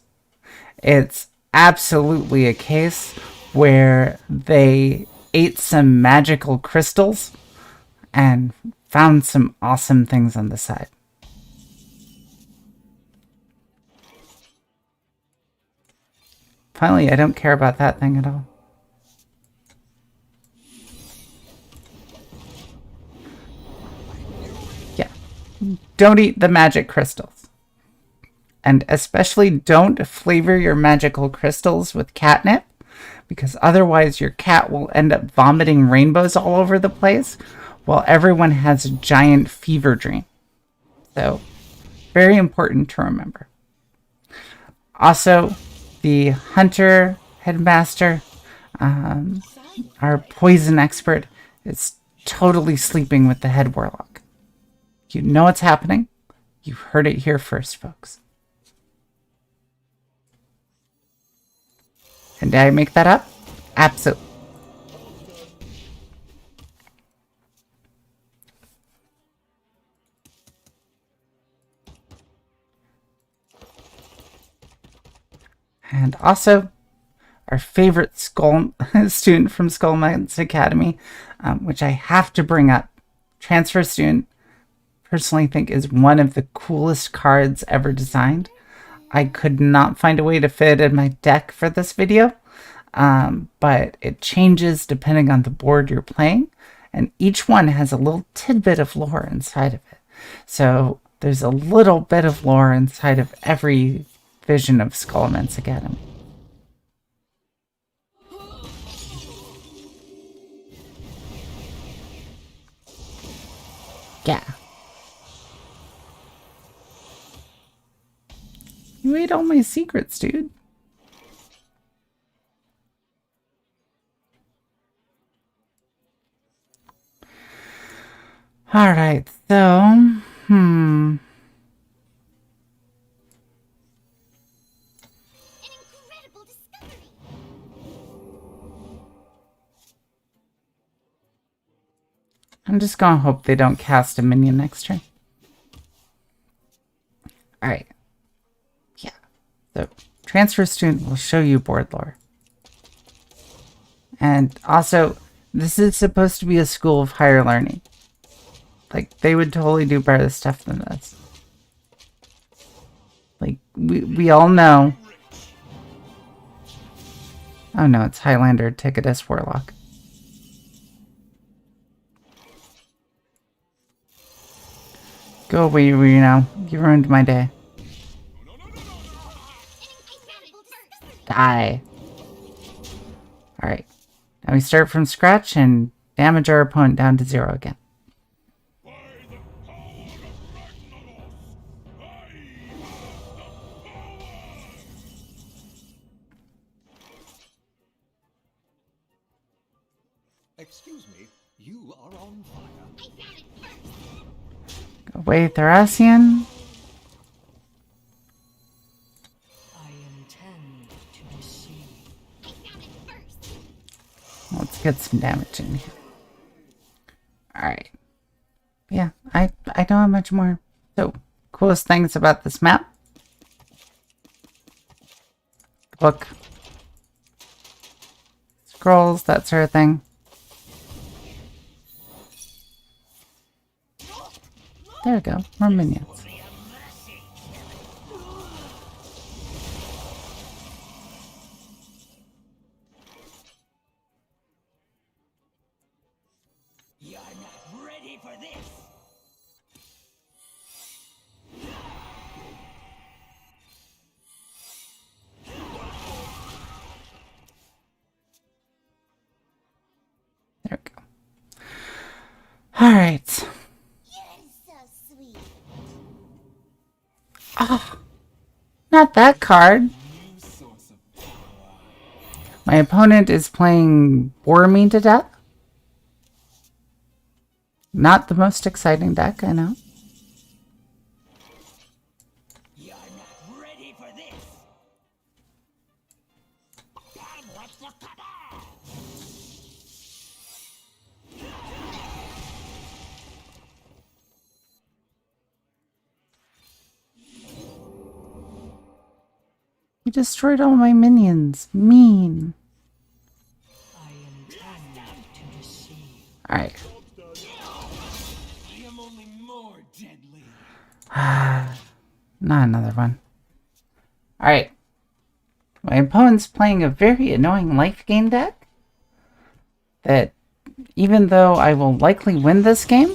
it's absolutely a case where they ate some magical crystals and found some awesome things on the side. Finally, I don't care about that thing at all. Yeah. Don't eat the magic crystals. And especially don't flavor your magical crystals with catnip, because otherwise your cat will end up vomiting rainbows all over the place while everyone has a giant fever dream. So, very important to remember. Also, the hunter headmaster, our poison expert, is totally sleeping with the head warlock. You know what's happening? You heard it here first, folks. And did I make that up? Absolutely. And also, our favorite student from Scholomence Academy, which I have to bring up, transfer student, personally think is one of the coolest cards ever designed. I could not find a way to fit it in my deck for this video, but it changes depending on the board you're playing, and each one has a little tidbit of lore inside of it. So there's a little bit of lore inside of every vision of Scholomence Academy. Yeah. You ate all my secrets, dude. Alright, so... I'm just gonna hope they don't cast a minion next turn. Alright. Yeah. So, transfer student will show you board lore. And also, this is supposed to be a school of higher learning. Like, they would totally do better stuff than this. Like, we all know. Oh no, it's Highlander, Tickatus, Warlock. Go away, Reno. You ruined my day. Die. Alright. Now we start from scratch and damage our opponent down to 0 again. Excuse me, you are on fire. Go away, Kharazhan. I intend to deceive. Let's get some damage in here. Alright. Yeah, I don't have much more. So, coolest things about this map. Book. Scrolls, that sort of thing. There we go. More minions. You're not ready for this. There we go. All right. Ah, not that card. My opponent is playing Bore Me to Death. Not the most exciting deck, I know. You're not ready for this. Come with the cabal. You destroyed all my minions. Mean. I intend to deceive. Alright. I am only more deadly. Not another one. Alright. My opponent's playing a very annoying life gain deck. That, even though I will likely win this game,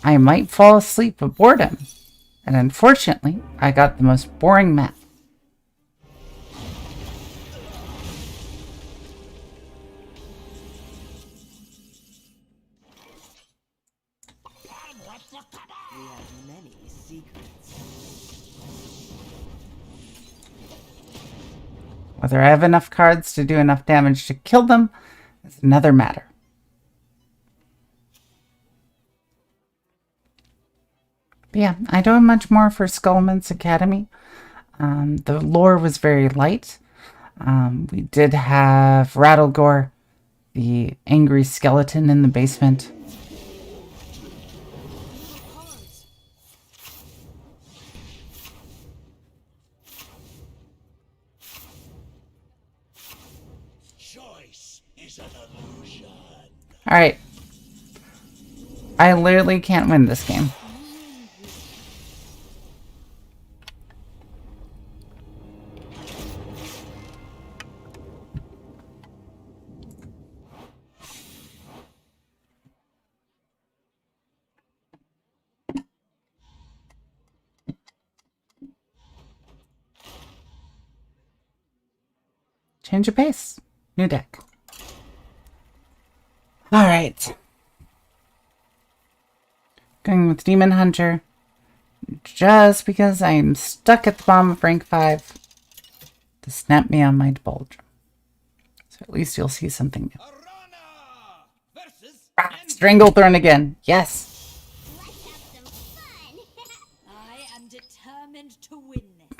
I might fall asleep of boredom. And unfortunately, I got the most boring map. We have many secrets. Whether I have enough cards to do enough damage to kill them is another matter. But yeah, I don't have much more for Scholomence Academy. The lore was very light. We did have Rattlegore, the angry skeleton in the basement. Choice is an illusion. Alright. I literally can't win this game. Change of pace. New deck. Alright. Going with Demon Hunter. Just because I'm stuck at the bottom of rank 5 to snap me on my doldrum. So at least you'll see something new. Arana versus Stranglethorn again. Yes. Let's have some fun. I am determined to win this.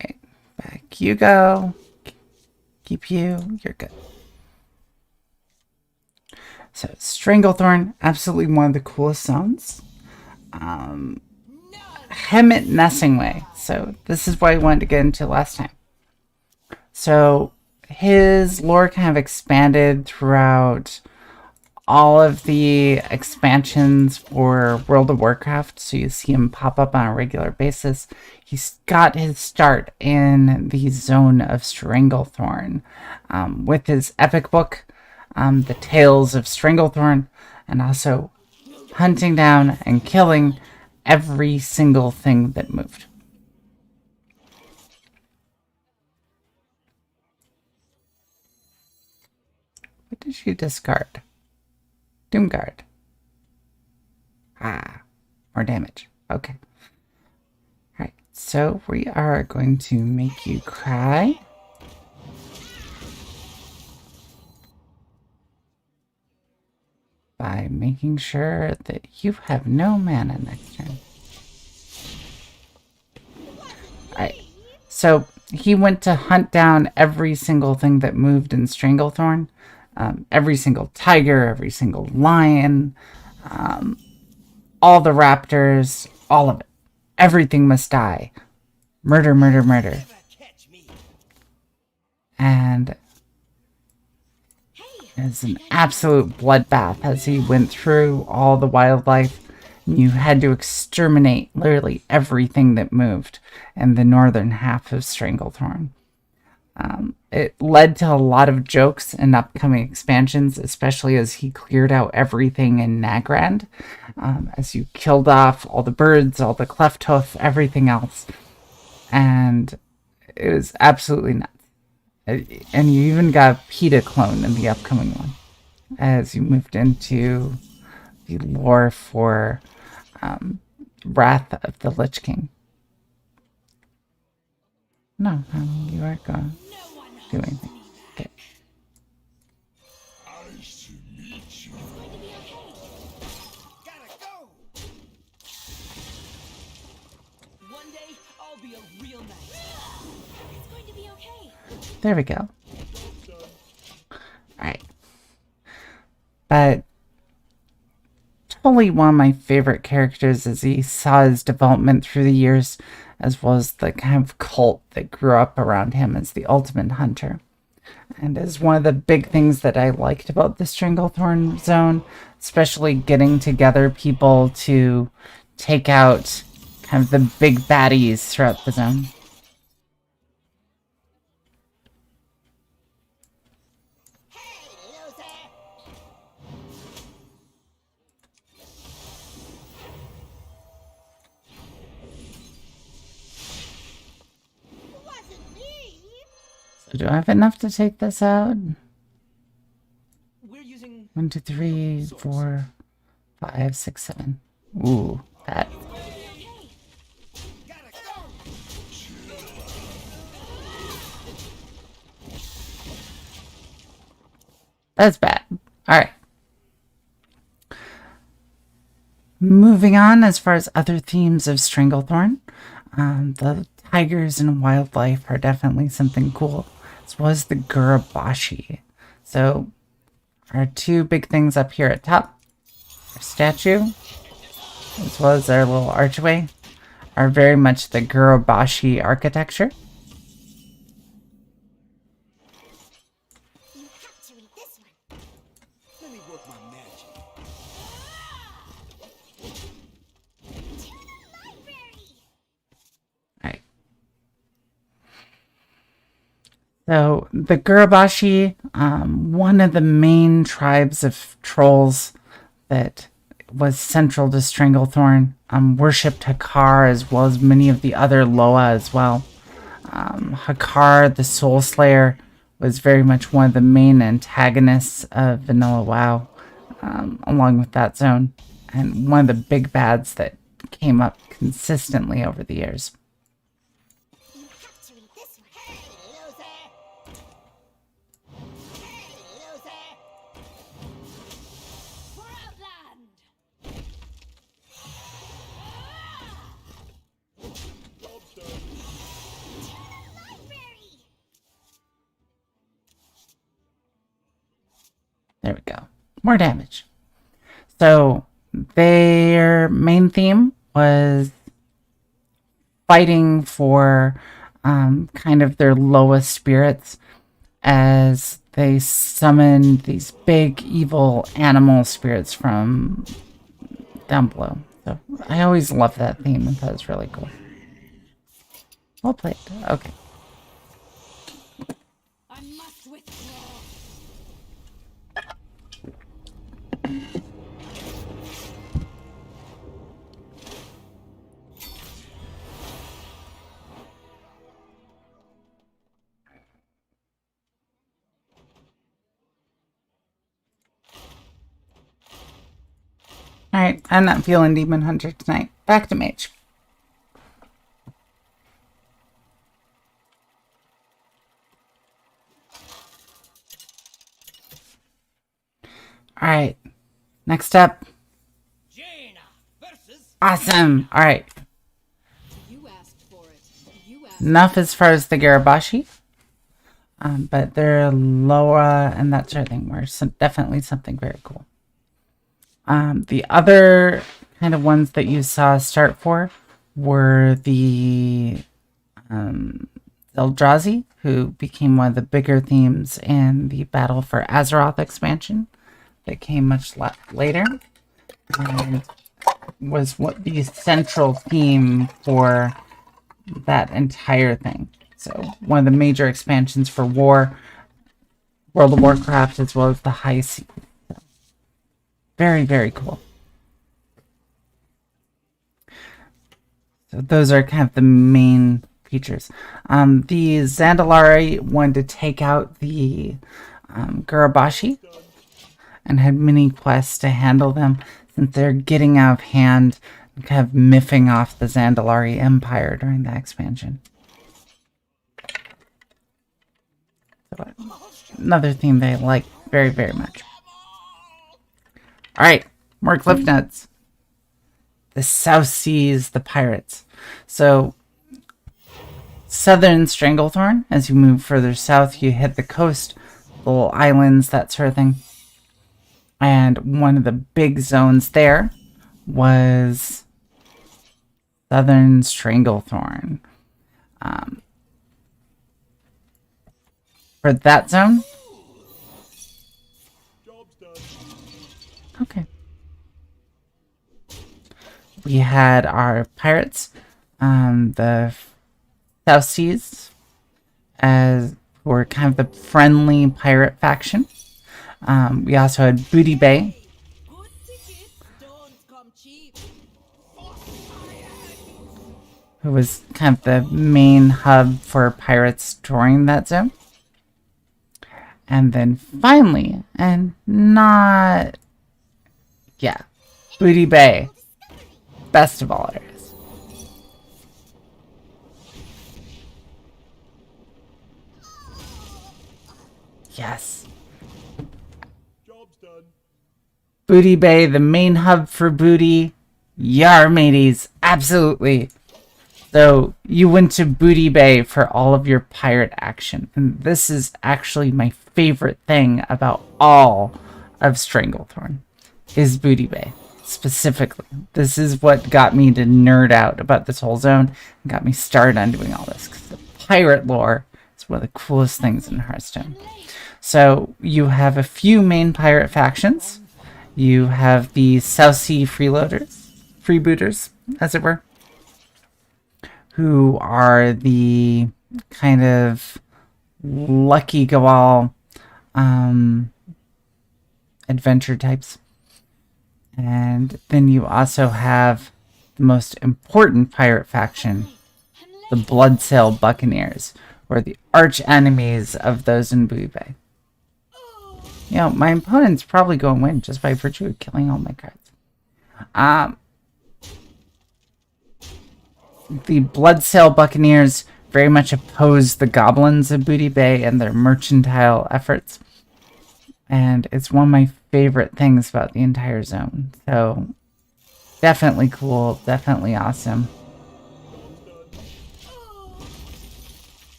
Okay. Back you go. Keep you. You're good. So Stranglethorn, absolutely one of the coolest sounds. Hemet Nessingway. So this is what I wanted to get into last time. So his lore kind of expanded throughout all of the expansions for World of Warcraft. So you see him pop up on a regular basis. He's got his start in the Zone of Stranglethorn with his epic book, The Tales of Stranglethorn, and also hunting down and killing every single thing that moved. What did you discard? Doomguard. Ah, more damage. Okay. Alright, so we are going to make you cry. By making sure that you have no mana next turn. Alright, so he went to hunt down every single thing that moved in Stranglethorn. Every single tiger, every single lion, all the raptors, all of it. Everything must die. Murder, murder, murder. catch me. And it's an absolute bloodbath as he went through all the wildlife You had to exterminate literally everything that moved in the northern half of Stranglethorn. It led to a lot of jokes in upcoming expansions, especially as he cleared out everything in Nagrand, as you killed off all the birds, all the cleft hoof, everything else. And it was absolutely nuts. And you even got a PETA clone in the upcoming one, as you moved into the lore for Wrath of the Lich King. No, you aren't going to do anything. Okay. Nice to meet you. Gotta go. One day, I'll be a real knight. It's going to be okay. There we go. Alright. But totally one of my favorite characters as he saw his development through the years, as well as the kind of cult that grew up around him as the ultimate hunter. And as one of the big things that I liked about the Stranglethorn zone, especially getting together people to take out kind of the big baddies throughout the zone. So do I have enough to take this out? We're using 1, 2, 3, 4, 5, 6, 7. Ooh, that. That's bad. Alright. Moving on, as far as other themes of Stranglethorn, the tigers and wildlife are definitely something cool, as well as the Gurabashi. So, our two big things up here at top, our statue, as well as our little archway, are very much the Gurabashi architecture. You have to read this one. Let me work my magic. To the library. Alright. So, the Gurabashi, one of the main tribes of trolls that was central to Stranglethorn, worshipped Hakar as well as many of the other Loa as well. Hakar, the Soul Slayer, was very much one of the main antagonists of Vanilla WoW, along with that zone, and one of the big bads that came up consistently over the years. You have to read this one. Hey, loser. Hey, loser. For Outland! Library. There we go. More damage. So their main theme was fighting for kind of their lowest spirits as they summoned these big evil animal spirits from down below. So I always loved that theme and thought it was really cool. Well played. Okay. I must withdraw. Alright, I'm not feeling Demon Hunter tonight. Back to Mage. Alright, next up. Jaina versus Awesome! Alright, You asked for it. You asked. enough as far as the Garabashi. But their Loa and that sort of thing were definitely something very cool. The other kind of ones that you saw start for were the Eldrazi, who became one of the bigger themes in the Battle for Azeroth expansion that came much later. And was what the central theme for that entire thing. So one of the major expansions for World of Warcraft, as well as the High Seas. Very, very cool. So those are kind of the main features. The Zandalari wanted to take out the Gurabashi and had mini quests to handle them, since they're getting out of hand and kind of miffing off the Zandalari Empire during that expansion. So, another theme they like very, very much. Alright, more cliff notes. The South Seas, the pirates. So, southern Stranglethorn, as you move further south, you hit the coast, little islands, that sort of thing. And one of the big zones there was southern Stranglethorn. For that zone? Okay. We had our pirates, the South Seas, as were kind of the friendly pirate faction. We also had Booty Bay, Good tickets don't come cheap. who was kind of the main hub for pirates touring that zone. And then finally, and not... yeah, Booty Bay. Best of all areas. Yes. Job's done. Booty Bay, the main hub for booty. Yar, mateys. Absolutely. So, you went to Booty Bay for all of your pirate action. And this is actually my favorite thing about all of Stranglethorn, is Booty Bay. Specifically. This is what got me to nerd out about this whole zone and got me started on doing all this. Because the pirate lore is one of the coolest things in Hearthstone. So, you have a few main pirate factions. You have the South Sea freebooters, as it were, who are the kind of lucky-go-all adventure types. And then you also have the most important pirate faction, the Bloodsail Buccaneers, or the arch enemies of those in Booty Bay. You know, my opponent's probably going to win just by virtue of killing all my cards. The Bloodsail Buccaneers very much oppose the Goblins of Booty Bay and their mercantile efforts. And it's one of my favorite things about the entire zone. So, definitely cool, definitely awesome.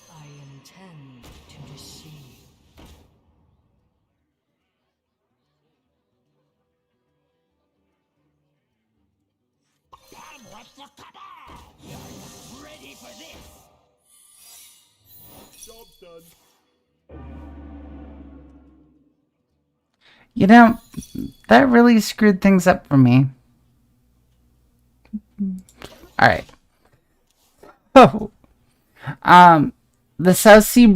I intend to deceive. Come with the cabal! You're not ready for this! Job's done. You know, that really screwed things up for me. Alright. Oh. The South Sea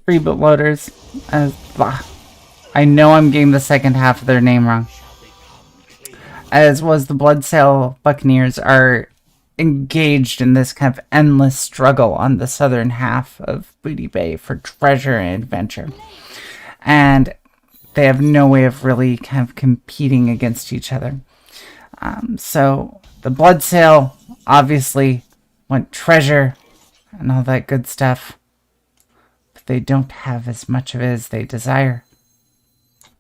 freebootloaders, I know I'm getting the second half of their name wrong, as was the Bloodsail Buccaneers, are engaged in this kind of endless struggle on the southern half of Booty Bay for treasure and adventure. And they have no way of really kind of competing against each other. So the Bloodsail obviously want treasure and all that good stuff, but they don't have as much of it as they desire.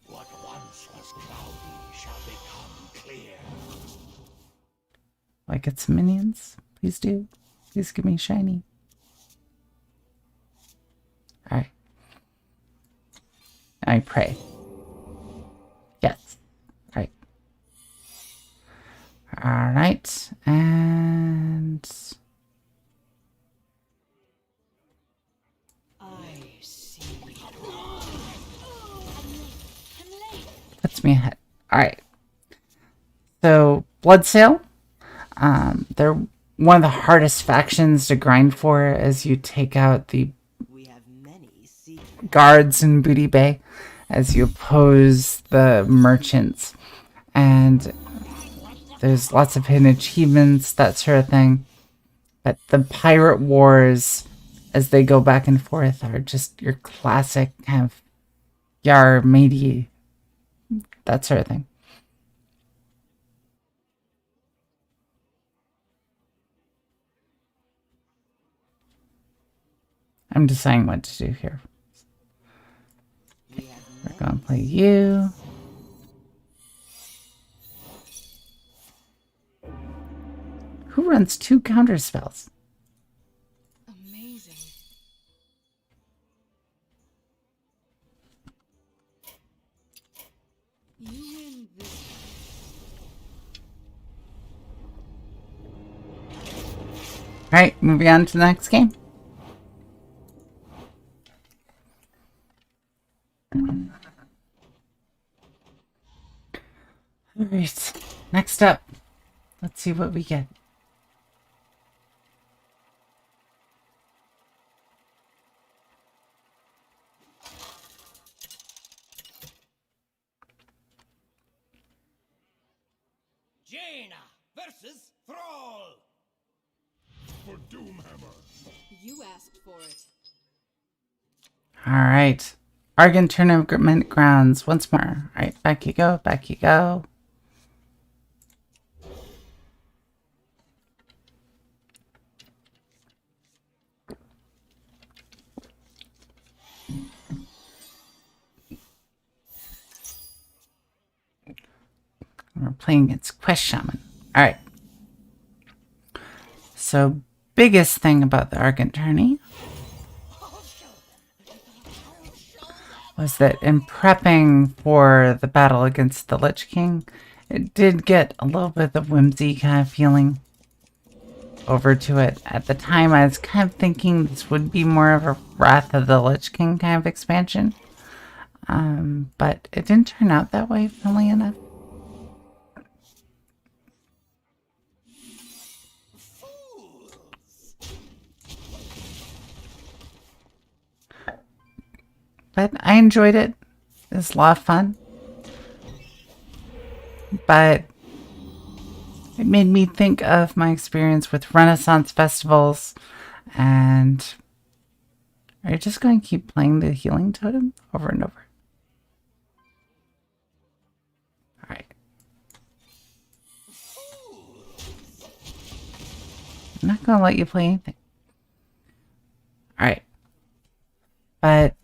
What once was cloudy shall become clear. Like its minions? Please do. Please give me shiny. Alright. I pray. Yes. Right. All right, and I see. I'm late. puts me ahead. All right. So Bloodsail, they're one of the hardest factions to grind for as you take out the We have many secrets. guards in Booty Bay, as you oppose the merchants, and there's lots of hidden achievements, that sort of thing. But the pirate wars, as they go back and forth, are just your classic kind of yar matey, that sort of thing. I'm deciding what to do here. We're going to play you. Who runs 2 counter spells? Amazing. You win this. Alright, moving on to the next game. Alright, next up. Let's see what we get. Jaina versus Thrall. For Doomhammer. You asked for it. Alright. Argon Tournament Grounds once more. Alright, back you go, back you go. We're playing against Quest Shaman. Alright. So, biggest thing about the Argent Tourney was that in prepping for the battle against the Lich King, it did get a little bit of whimsy kind of feeling over to it. At the time, I was kind of thinking this would be more of a Wrath of the Lich King kind of expansion. But it didn't turn out that way, funnily enough. But I enjoyed it. It was a lot of fun. But it made me think of my experience with Renaissance festivals. And are you just going to keep playing the healing totem over and over? Alright. I'm not going to let you play anything. Alright. But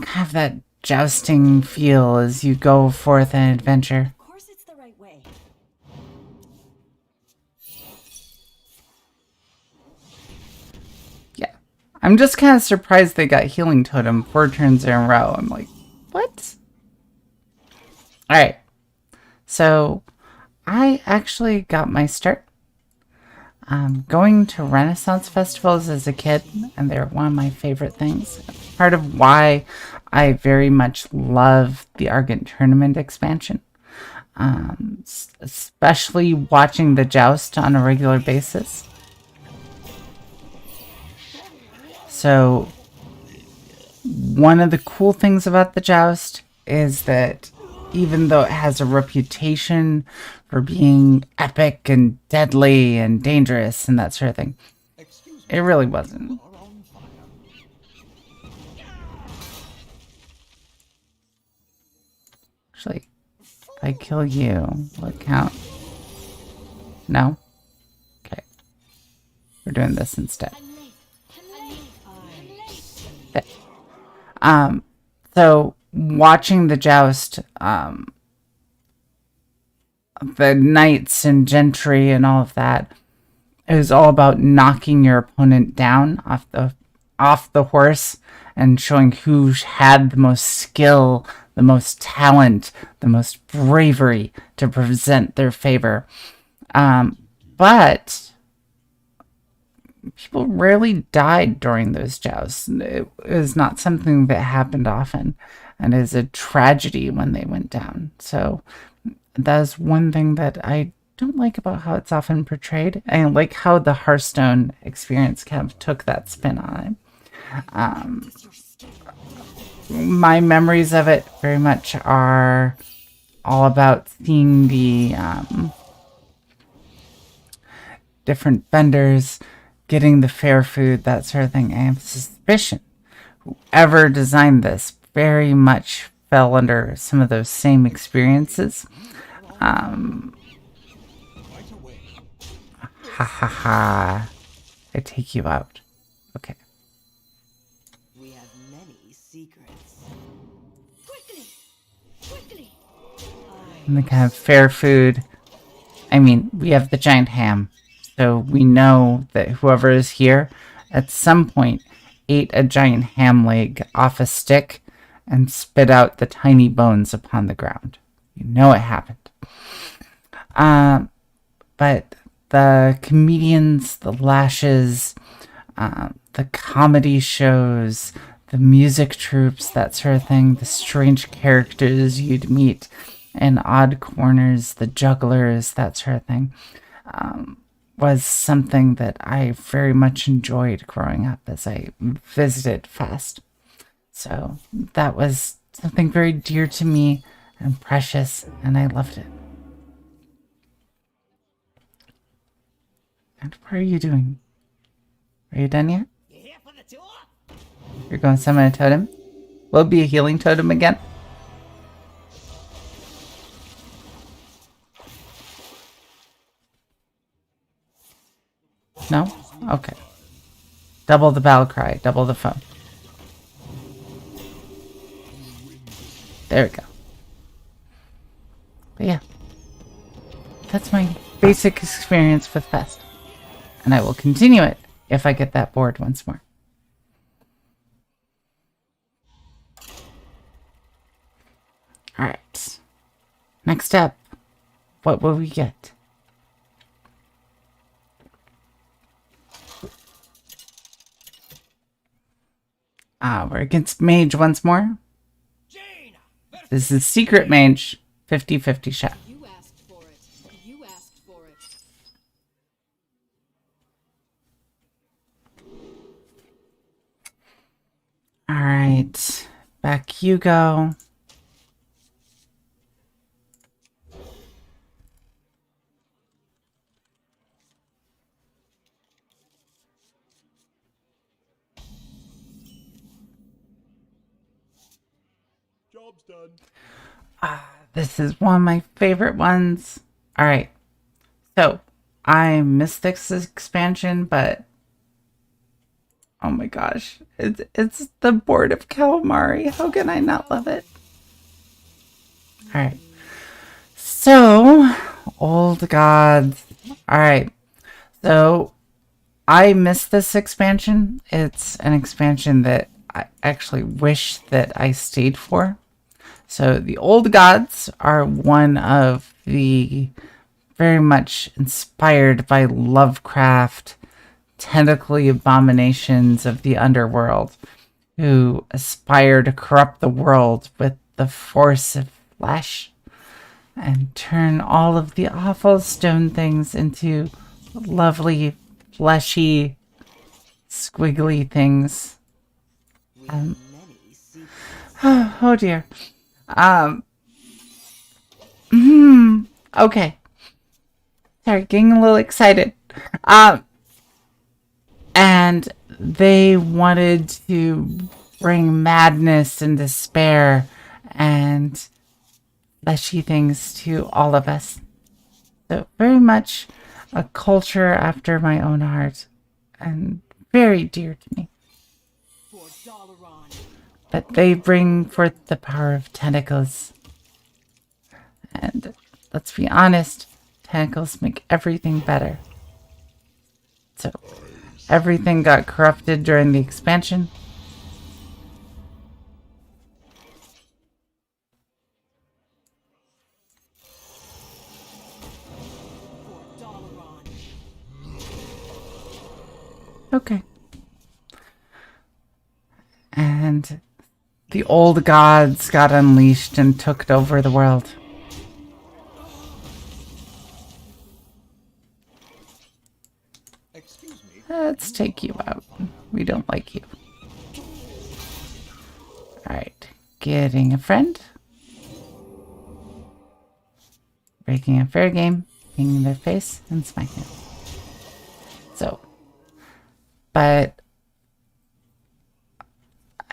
have that jousting feel as you go forth on an adventure. Of course it's the right way. Yeah. I'm just kind of surprised they got Healing Totem 4 turns in a row. I'm like, what? Alright. So, I actually got my start going to Renaissance festivals as a kid, and they're one of my favorite things. Part of why I very much love the Argent Tournament expansion. Especially watching the joust on a regular basis. So, one of the cool things about the joust is that even though it has a reputation for being epic and deadly and dangerous and that sort of thing, it really wasn't. Actually, if I kill you, will it count? No? Okay. We're doing this instead. Okay. So watching the joust, the knights and gentry and all of that, it was all about knocking your opponent down off the horse and showing who had the most skill the most talent, the most bravery to present their favor. But people rarely died during those jousts. It was not something that happened often, and is a tragedy when they went down. So that's one thing that I don't like about how it's often portrayed. I like how the Hearthstone experience kind of took that spin on it. My memories of it very much are all about seeing the different vendors, getting the fair food, that sort of thing. I have a suspicion whoever designed this very much fell under some of those same experiences. Ha ha ha. I take you out. Okay. We have many secrets. Quickly! And the kind of fair food. I mean, we have the giant ham. So we know that whoever is here at some point ate a giant ham leg off a stick and spit out the tiny bones upon the ground. You know it happened. But the comedians, the lashes, the comedy shows, the music troops, that sort of thing, the strange characters you'd meet in odd corners, the jugglers, that sort of thing, was something that I very much enjoyed growing up as I visited Fast. So that was something very dear to me and precious, and I loved it. And what are you doing? Are you done yet? You here for the tour? You're going to summon a totem? Will it be a healing totem again? No? Okay. Double the battle cry, double the foe. There we go. But yeah. That's my basic experience with Fest. And I will continue it if I get that board once more. Alright. Next up, what will we get? We're against Mage once more. This is Secret Mage. 50-50 shot. You asked for it. You asked for it. Alright. Back you go. Job's done. This is one of my favorite ones. Alright. So, I missed this expansion, but oh my gosh. It's the Board of Calamari. How can I not love it? Alright. So, Old Gods. Alright. So, I missed this expansion. It's an expansion that I actually wish that I stayed for. So the Old Gods are one of the very much inspired by Lovecraft tentacly abominations of the underworld who aspire to corrupt the world with the force of flesh and turn all of the awful stone things into lovely, fleshy, squiggly things. Many secrets. Oh dear. Okay. Sorry, getting a little excited. And they wanted to bring madness and despair and fleshy things to all of us. So very much a culture after my own heart and very dear to me. For Dalaran. But they bring forth the power of tentacles. And let's be honest, tentacles make everything better. So, everything got corrupted during the expansion. Okay. And the old gods got unleashed and took over the world. Excuse me. Let's take you out. We don't like you. Alright. Getting a friend. Breaking a fair game. Pinging their face and smacking it. So. But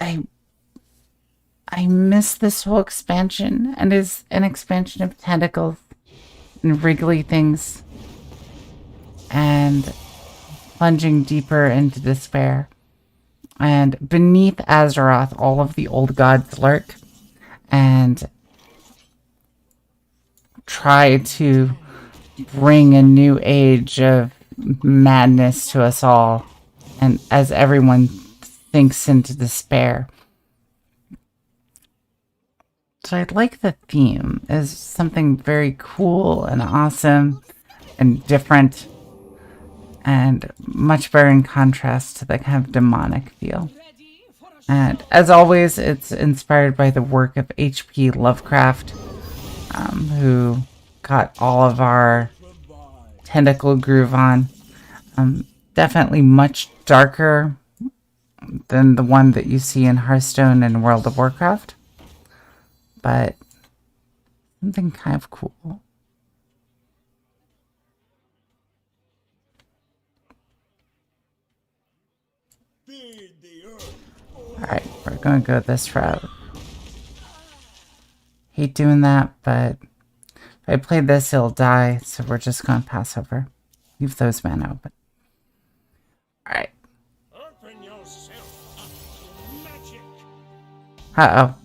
I miss this whole expansion, and is an expansion of tentacles and wriggly things and plunging deeper into despair. And beneath Azeroth, all of the old gods lurk and try to bring a new age of madness to us all, and as everyone thinks into despair. So I like the theme as something very cool and awesome and different and much better in contrast to the kind of demonic feel. And as always, it's inspired by the work of H.P. Lovecraft, who got all of our tentacle groove on. Definitely much darker than the one that you see in Hearthstone and World of Warcraft. But something kind of cool. Alright, we're going to go this route. Hate doing that, but if I play this, it'll die, so we're just going to pass over. Leave those mana open. Alright. Open yourself up to magic. Uh-oh.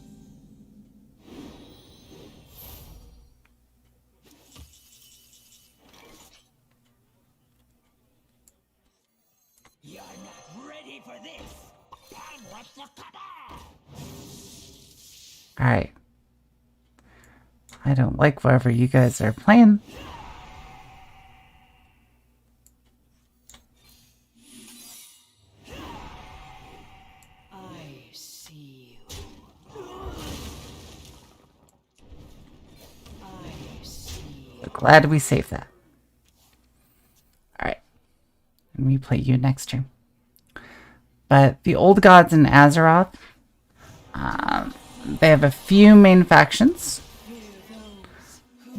You're not ready for this. I'm what the cabal. Alright. I don't like whatever you guys are playing. I see you. I see you. Glad we saved that. Alright. And we play you next turn. But the old gods in Azeroth, they have a few main factions.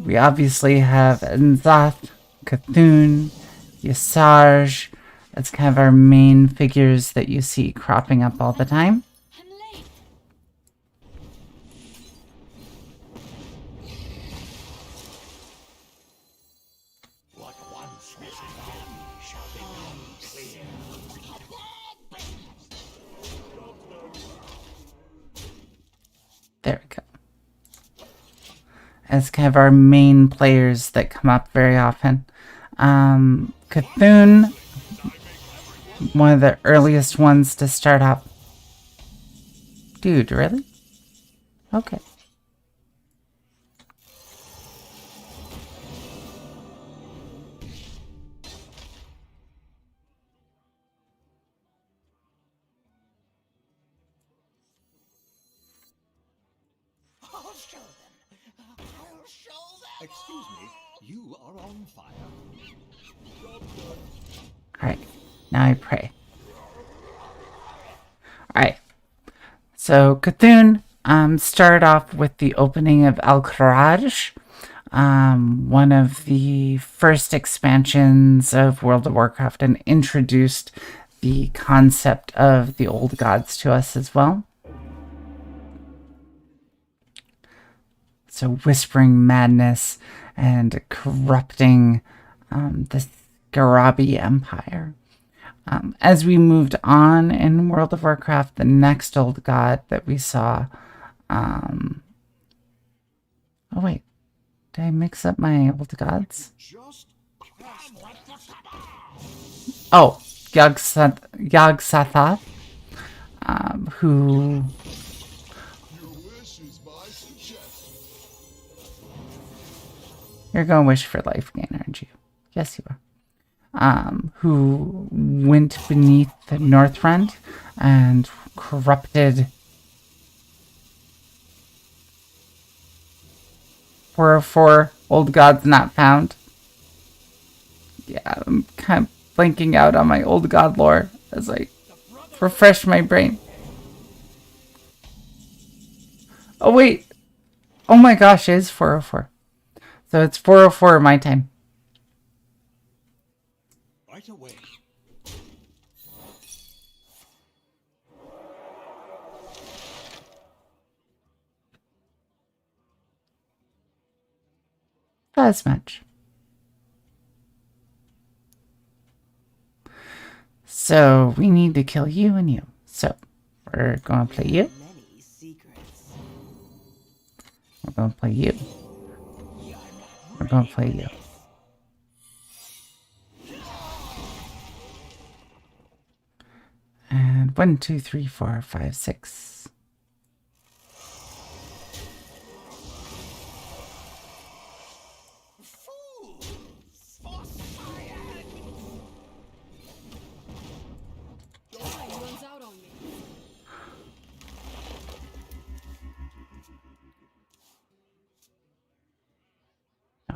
We obviously have N'Zoth, Cthulhu, Yasarj. That's kind of our main figures that you see cropping up all the time. I'm late. What once was cloudy shall become clear. There we go. As kind of our main players that come up very often. Cthulhu, one of the earliest ones to start up. Dude, really? Okay. I'll show them. I'll show them. Excuse me. You are on fire. Alright, now I pray. Alright, so Cthulhu started off with the opening of Al-Kharaj, one of the first expansions of World of Warcraft, and introduced the concept of the old gods to us as well. So whispering madness and corrupting the Garabi Empire. As we moved on in World of Warcraft, the next old god that we saw... oh wait, did I mix up my old gods? Oh, Yog-Sothoth, who... You're going to wish for life gain, aren't you? Yes, you are. who went beneath the Northrend and corrupted 404 Old Gods Not Found. Yeah, I'm kind of blanking out on my Old God lore as I refresh my brain. Oh, wait. Oh my gosh, it is 404. So it's 404 my time. Right away. As much. So we need to kill you and you. So we're going to play you. Many secrets. We're going to play you. We're going to play you. And 1, 2, 3, 4, 5, 6. Time runs out on me.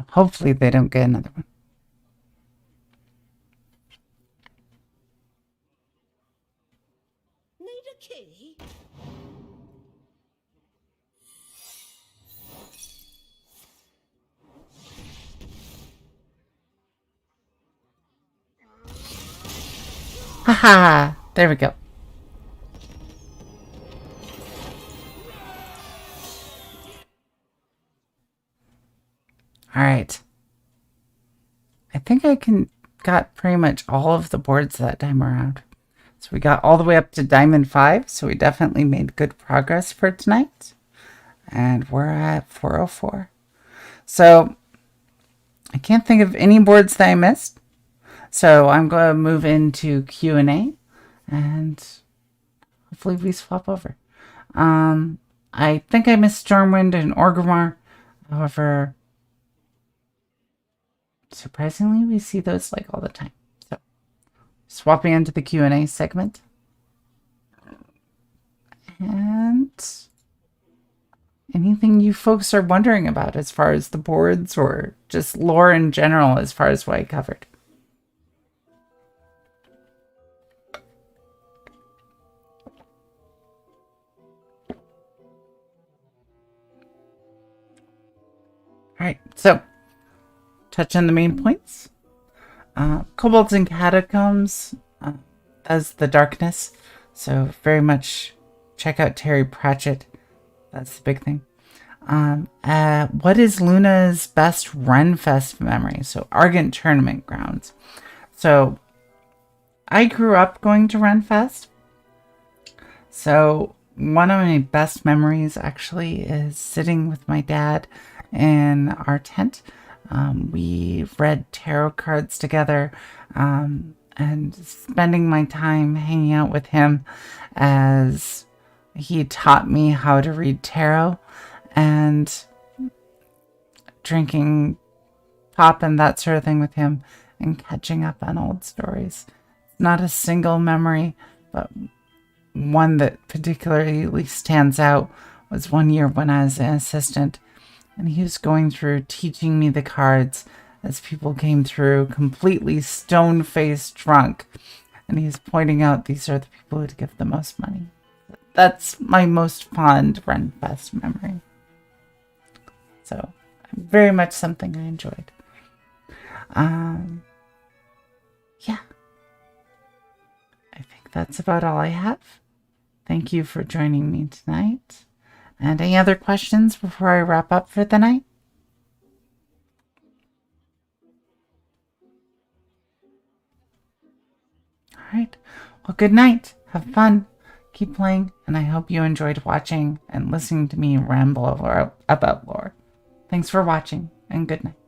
Hopefully they don't get another one. Need a key? Haha! There we go. Alright. I think I got pretty much all of the boards that time around. So we got all the way up to Diamond 5, so we definitely made good progress for tonight. And we're at 404. So I can't think of any boards that I missed. So I'm going to move into Q&A and hopefully we swap over. I think I missed Stormwind and Orgrimmar. However, surprisingly, we see those like all the time. So swapping into the Q&A segment. And anything you folks are wondering about as far as the boards or just lore in general as far as what I covered. Alright, so touch on the main points. Kobolds and Catacombs as the darkness. So very much check out Terry Pratchett. That's the big thing. What is Luna's best Renfest memory? So Argent Tournament Grounds. So I grew up going to Renfest. So one of my best memories actually is sitting with my dad in our tent. We read tarot cards together and spending my time hanging out with him as he taught me how to read tarot and drinking pop and that sort of thing with him and catching up on old stories. Not a single memory, but one that particularly stands out was one year when I was an assistant and he was going through teaching me the cards as people came through completely stone-faced drunk. And he's pointing out these are the people who'd give the most money. That's my most fond Renfest memory. So, very much something I enjoyed. Yeah. I think that's about all I have. Thank you for joining me tonight. And any other questions before I wrap up for the night? All right. Well, good night. Have fun. Keep playing. And I hope you enjoyed watching and listening to me ramble about lore. Thanks for watching and good night.